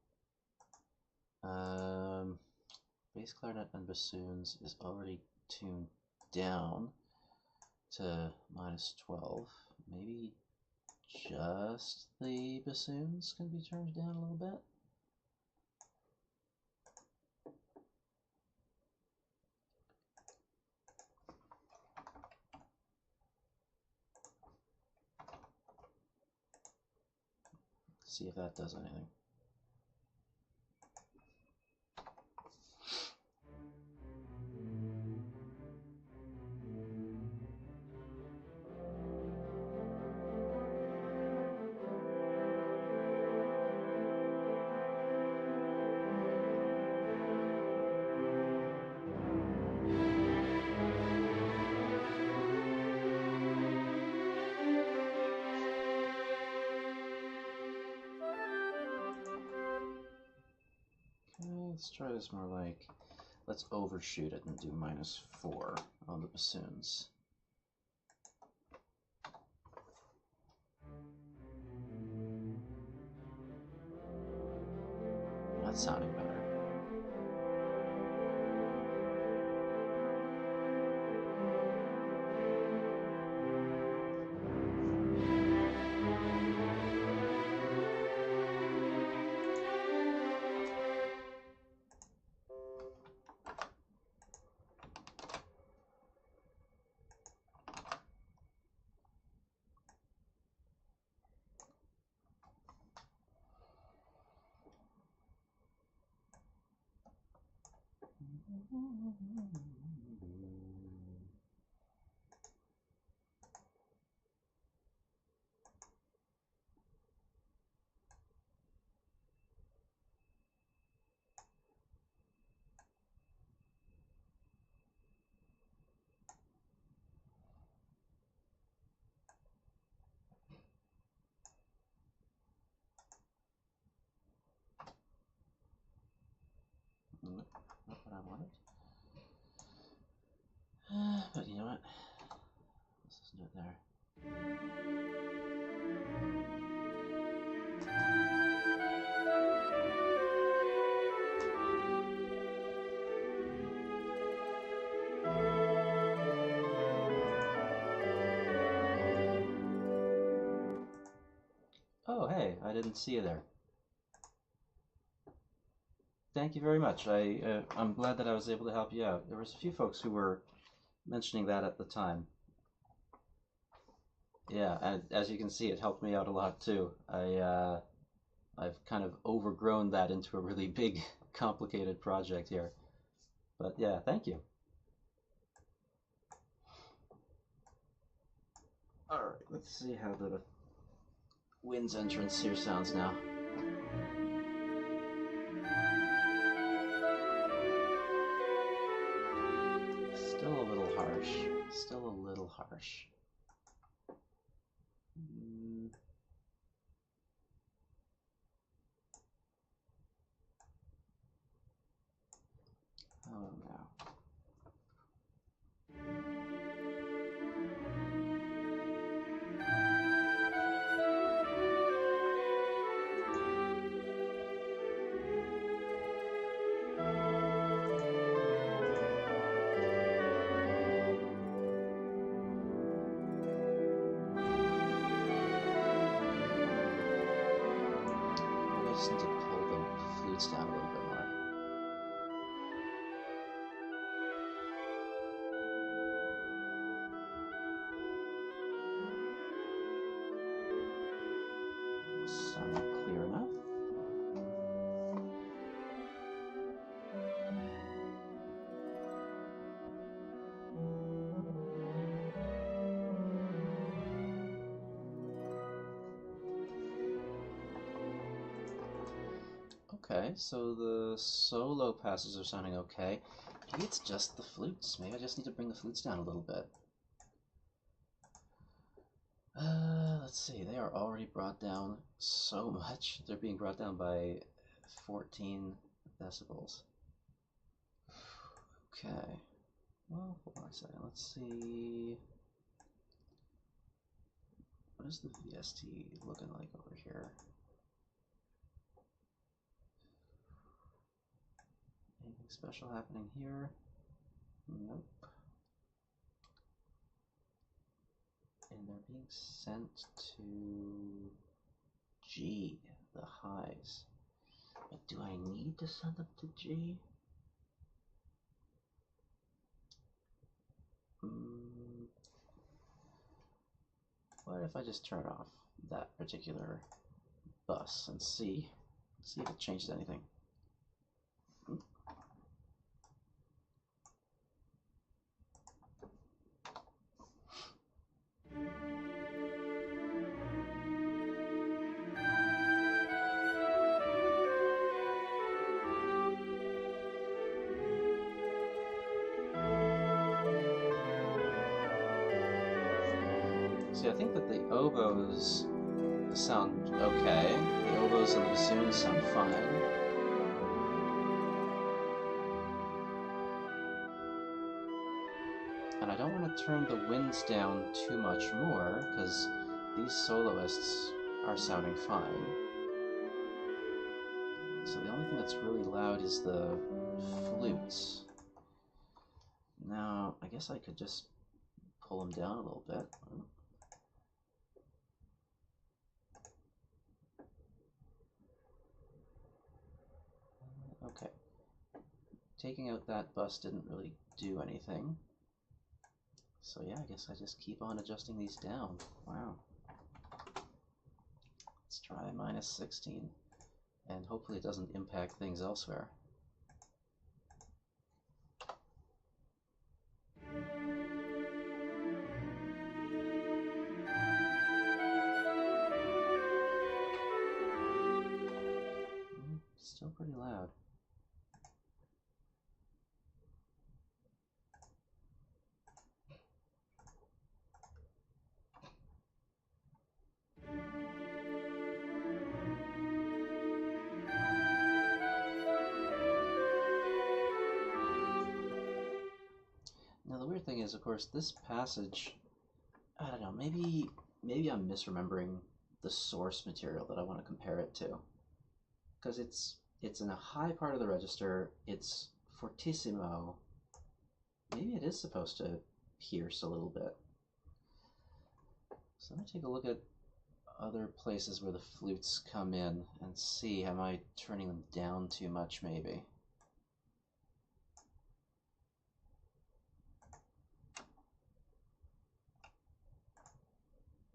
Bass clarinet and bassoons is already tuned down to -12. Maybe just the bassoons can be turned down a little bit. See if that does anything. Let's try this more like, let's overshoot it and do -4 on the bassoons. That's sounding better. Nope, not what I wanted. But you know what? Let's just do it there. Oh, hey, I didn't see you there. Thank you very much. I'm glad that I was able to help you out. There was a few folks who were mentioning that at the time. Yeah, and as you can see, it helped me out a lot too. I've kind of overgrown that into a really big, complicated project here. But yeah, thank you. All right, let's see how the wind's entrance here sounds now. Still a little harsh. Still a little harsh. Oh no. I just need to pull the flutes down a little bit more. Sound clear enough? Okay, so the solo passes are sounding okay. Maybe it's just the flutes. Maybe I just need to bring the flutes down a little bit. Let's see, they are already brought down so much. They're being brought down by 14 decibels. Okay. Well, hold on a second. Let's see. What is the VST looking like over here? Anything special happening here? Nope. And they're being sent to G, the highs. But do I need to send them to G? What if I just turn off that particular bus and see if it changed anything? See, I think that the oboes sound okay. The oboes and the bassoons sound fine. And I don't want to turn the winds down too much more, because these soloists are sounding fine. So the only thing that's really loud is the flutes. Now, I guess I could just pull them down a little bit. Okay. Taking out that bus didn't really do anything. So yeah, I guess I just keep on adjusting these down. Wow. Let's try minus 16. And hopefully it doesn't impact things elsewhere. Still pretty loud. Now the weird thing is, of course, this passage, I don't know, maybe I'm misremembering the source material that I want to compare it to. Because it's in a high part of the register, it's fortissimo. Maybe it is supposed to pierce a little bit. So let me take a look at other places where the flutes come in and see, am I turning them down too much maybe?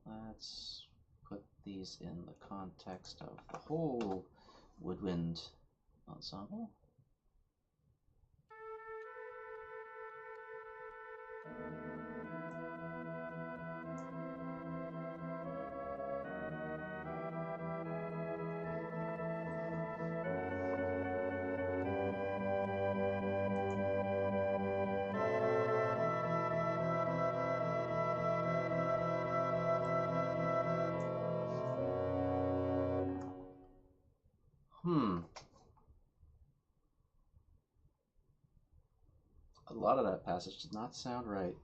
Let's put these in the context of the whole woodwind ensemble. A lot of that passage did not sound right.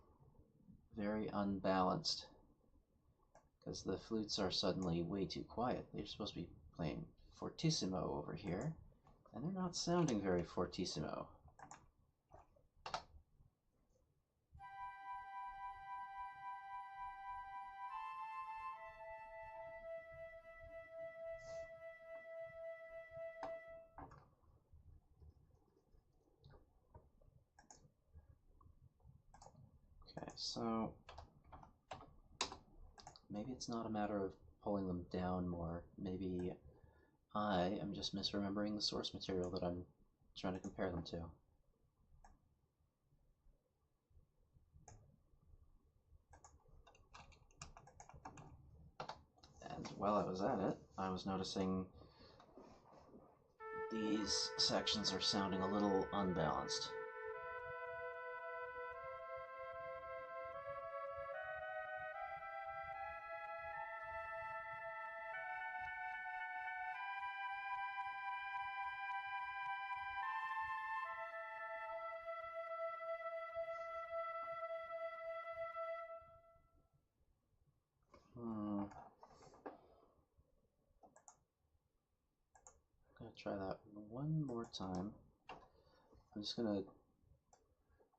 Very unbalanced. Because the flutes are suddenly way too quiet. They're supposed to be playing fortissimo over here, and they're not sounding very fortissimo. Okay, so maybe it's not a matter of pulling them down more. Maybe I am just misremembering the source material that I'm trying to compare them to. And while I was at it, I was noticing these sections are sounding a little unbalanced. I'm gonna try that one more time. I'm just gonna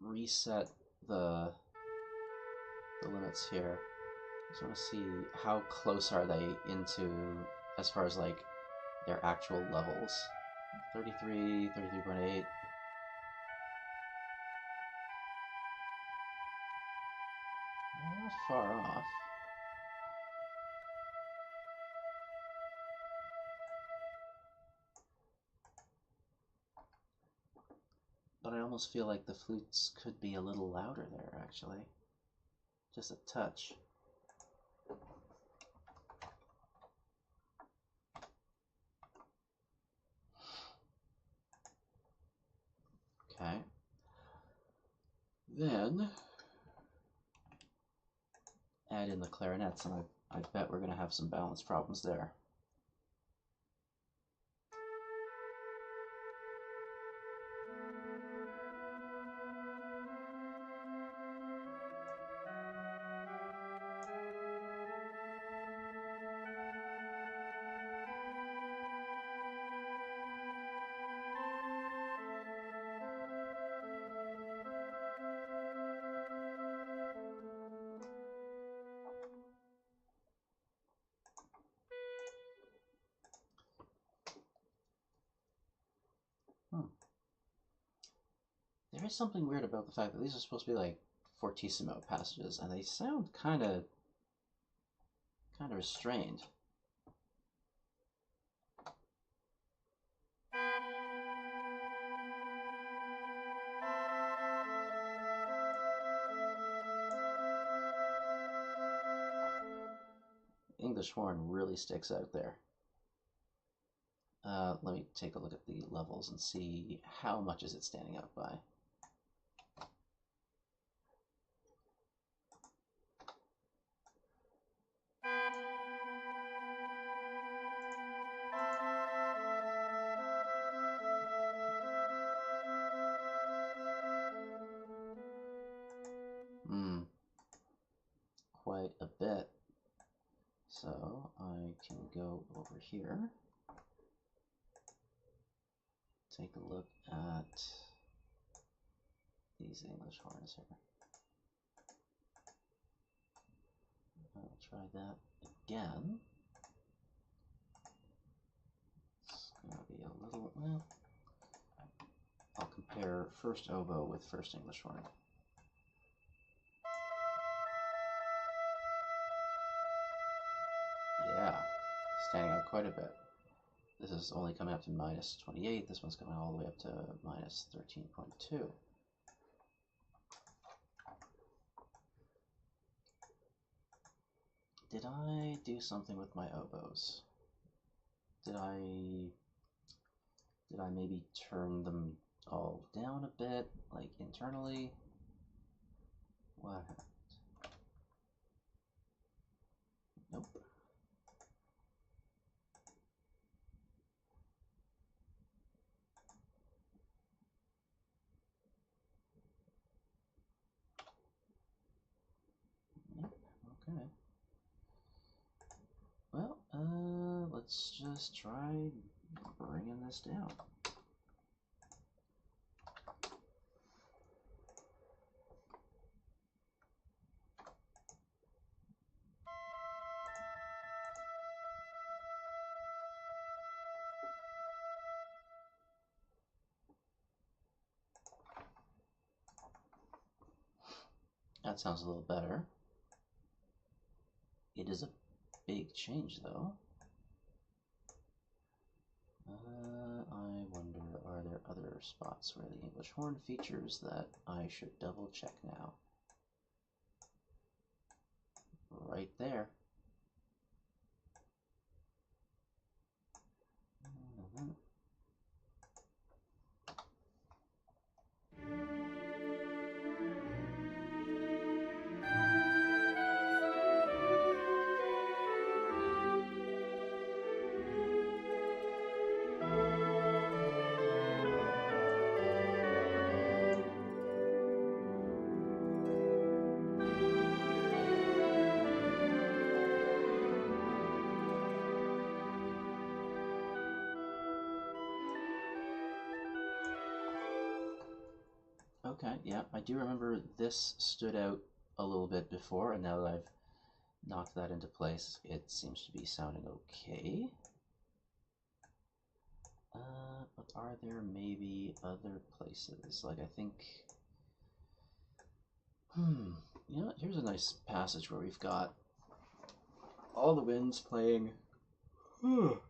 reset the limits here. I just want to see how close are they into, as far as like their actual levels. 33, 33.8. Not far off. But I almost feel like the flutes could be a little louder there, actually. Just a touch. Okay. Then add in the clarinets, and I bet we're going to have some balance problems there. There is something weird about the fact that these are supposed to be like fortissimo passages, and they sound kind of restrained. English horn really sticks out there. Let me take a look at the levels and see how much is it standing out by. Quite a bit. So I can go over here, take a look at these English horns here. I'll try that again. It's going to be a little, well, I'll compare first oboe with first English horn. Yeah, standing out quite a bit. This is only coming up to minus 28. This one's coming all the way up to minus 13.2. Did I do something with my oboes? Did I maybe turn them all down a bit, like internally? What happened? Nope. Okay. Well, let's just try bringing this down. That sounds a little better. It is a big change, though. I wonder, are there other spots where the English horn features that I should double check now? Right there. Okay, yeah, I do remember this stood out a little bit before, and now that I've knocked that into place, it seems to be sounding okay. But are there maybe other places? Like, I think... you know what? Here's a nice passage where we've got all the winds playing in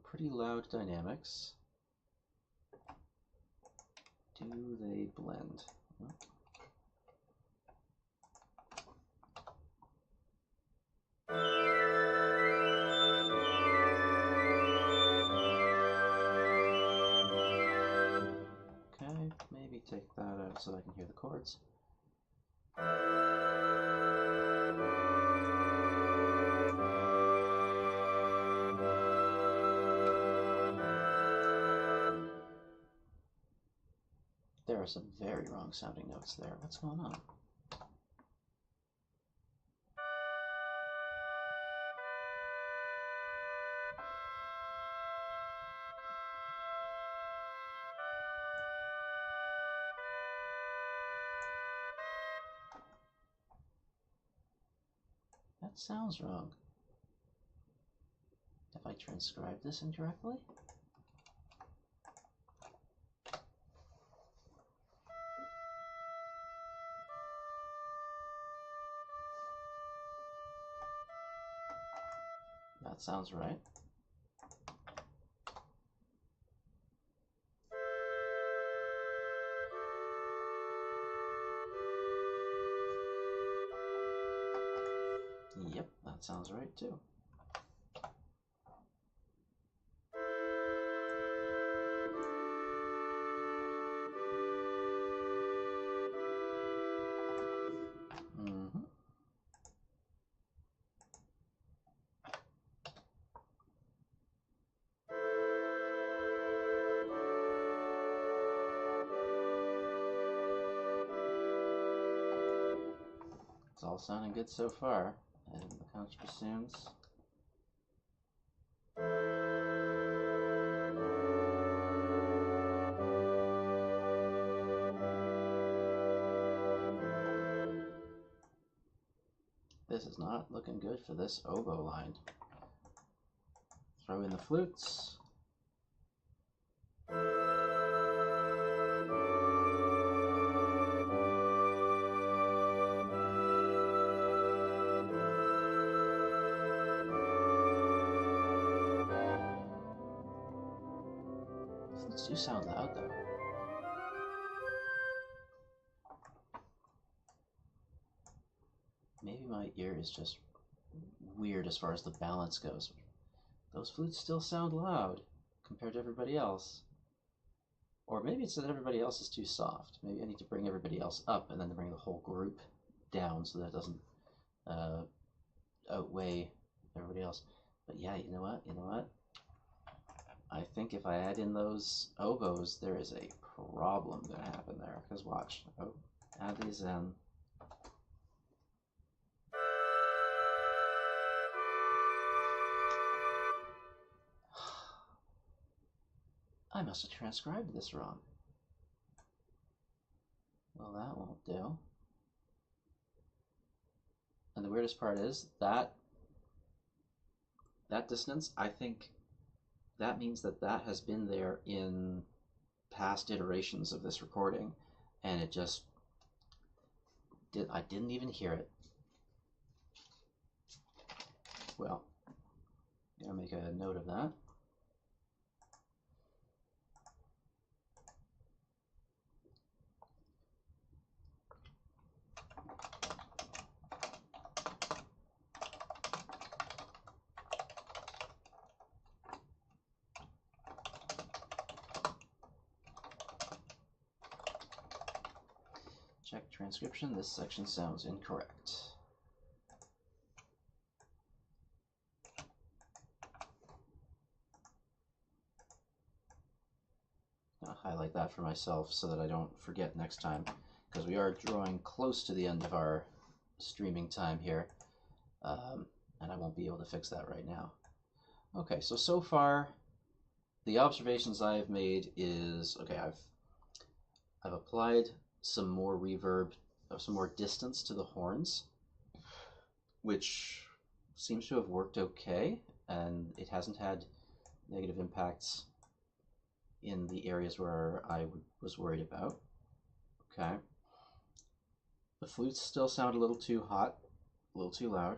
pretty loud dynamics. Do they blend? Okay, maybe take that out so I can hear the chords. There are some very wrong sounding notes there. What's going on? That sounds wrong. Have I transcribed this incorrectly? That sounds right. Yep, that sounds right too. It's all sounding good so far. And the contrabassoons. This is not looking good for this oboe line. Throw in the flutes. Flutes do sound loud though. Maybe my ear is just weird as far as the balance goes. Those flutes still sound loud compared to everybody else. Or maybe it's that everybody else is too soft. Maybe I need to bring everybody else up and then bring the whole group down so that it doesn't outweigh everybody else. But yeah, you know what? I think if I add in those oboes, there is a problem gonna happen there. Because watch, add these in. I must have transcribed this wrong. Well, that won't do. And the weirdest part is that dissonance, I think that means that has been there in past iterations of this recording, and it just I didn't even hear it. Well, gotta make a note of that. Check transcription. This section sounds incorrect. I'll highlight that for myself so that I don't forget next time, because we are drawing close to the end of our streaming time here, and I won't be able to fix that right now. Okay, so far the observations I've made is, okay, I've applied some more reverb, some more distance to the horns, which seems to have worked okay, and it hasn't had negative impacts in the areas where I was worried about. Okay. The flutes still sound a little too hot, a little too loud,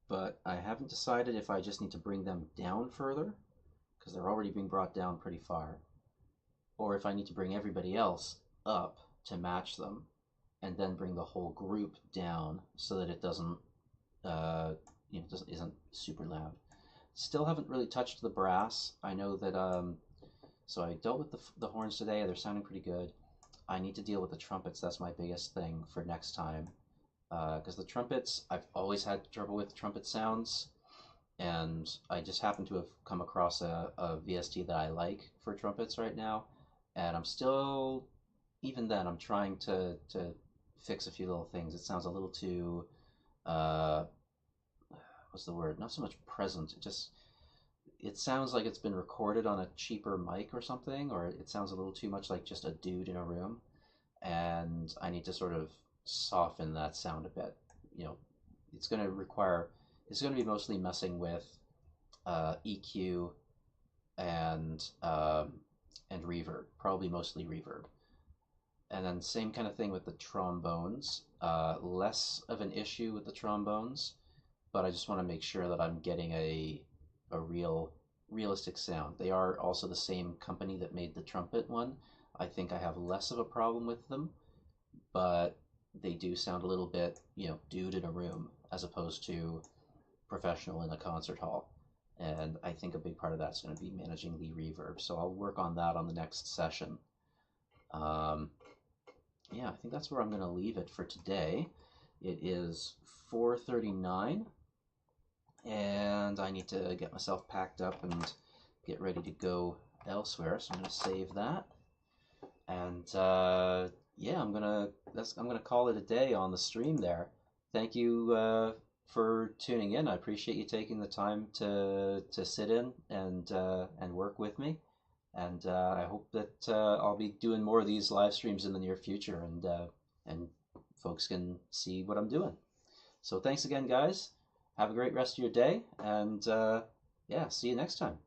but I haven't decided if I just need to bring them down further, because they're already being brought down pretty far, or if I need to bring everybody else up to match them, and then bring the whole group down so that it doesn't, isn't super loud. Still haven't really touched the brass. I know that, so I dealt with the horns today. They're sounding pretty good. I need to deal with the trumpets. That's my biggest thing for next time. Because the trumpets, I've always had trouble with trumpet sounds, and I just happen to have come across a VST that I like for trumpets right now, and I'm still, even then, I'm trying to fix a few little things. It sounds a little too, what's the word? Not so much present. It sounds like it's been recorded on a cheaper mic or something, or it sounds a little too much like just a dude in a room, and I need to sort of soften that sound a bit. It's going to be mostly messing with EQ and reverb, probably mostly reverb. And then same kind of thing with the trombones. Less of an issue with the trombones, but I just want to make sure that I'm getting a realistic sound. They are also the same company that made the trumpet one. I think I have less of a problem with them, but they do sound a little bit, dude in a room as opposed to professional in a concert hall. And I think a big part of that's going to be managing the reverb. So I'll work on that on the next session. Yeah, I think that's where I'm going to leave it for today. It is 4:39, and I need to get myself packed up and get ready to go elsewhere. So I'm going to save that. And yeah, I'm gonna call it a day on the stream there. Thank you for tuning in. I appreciate you taking the time to sit in and work with me. And I hope that I'll be doing more of these live streams in the near future, and folks can see what I'm doing. So thanks again, guys. Have a great rest of your day, and yeah, see you next time.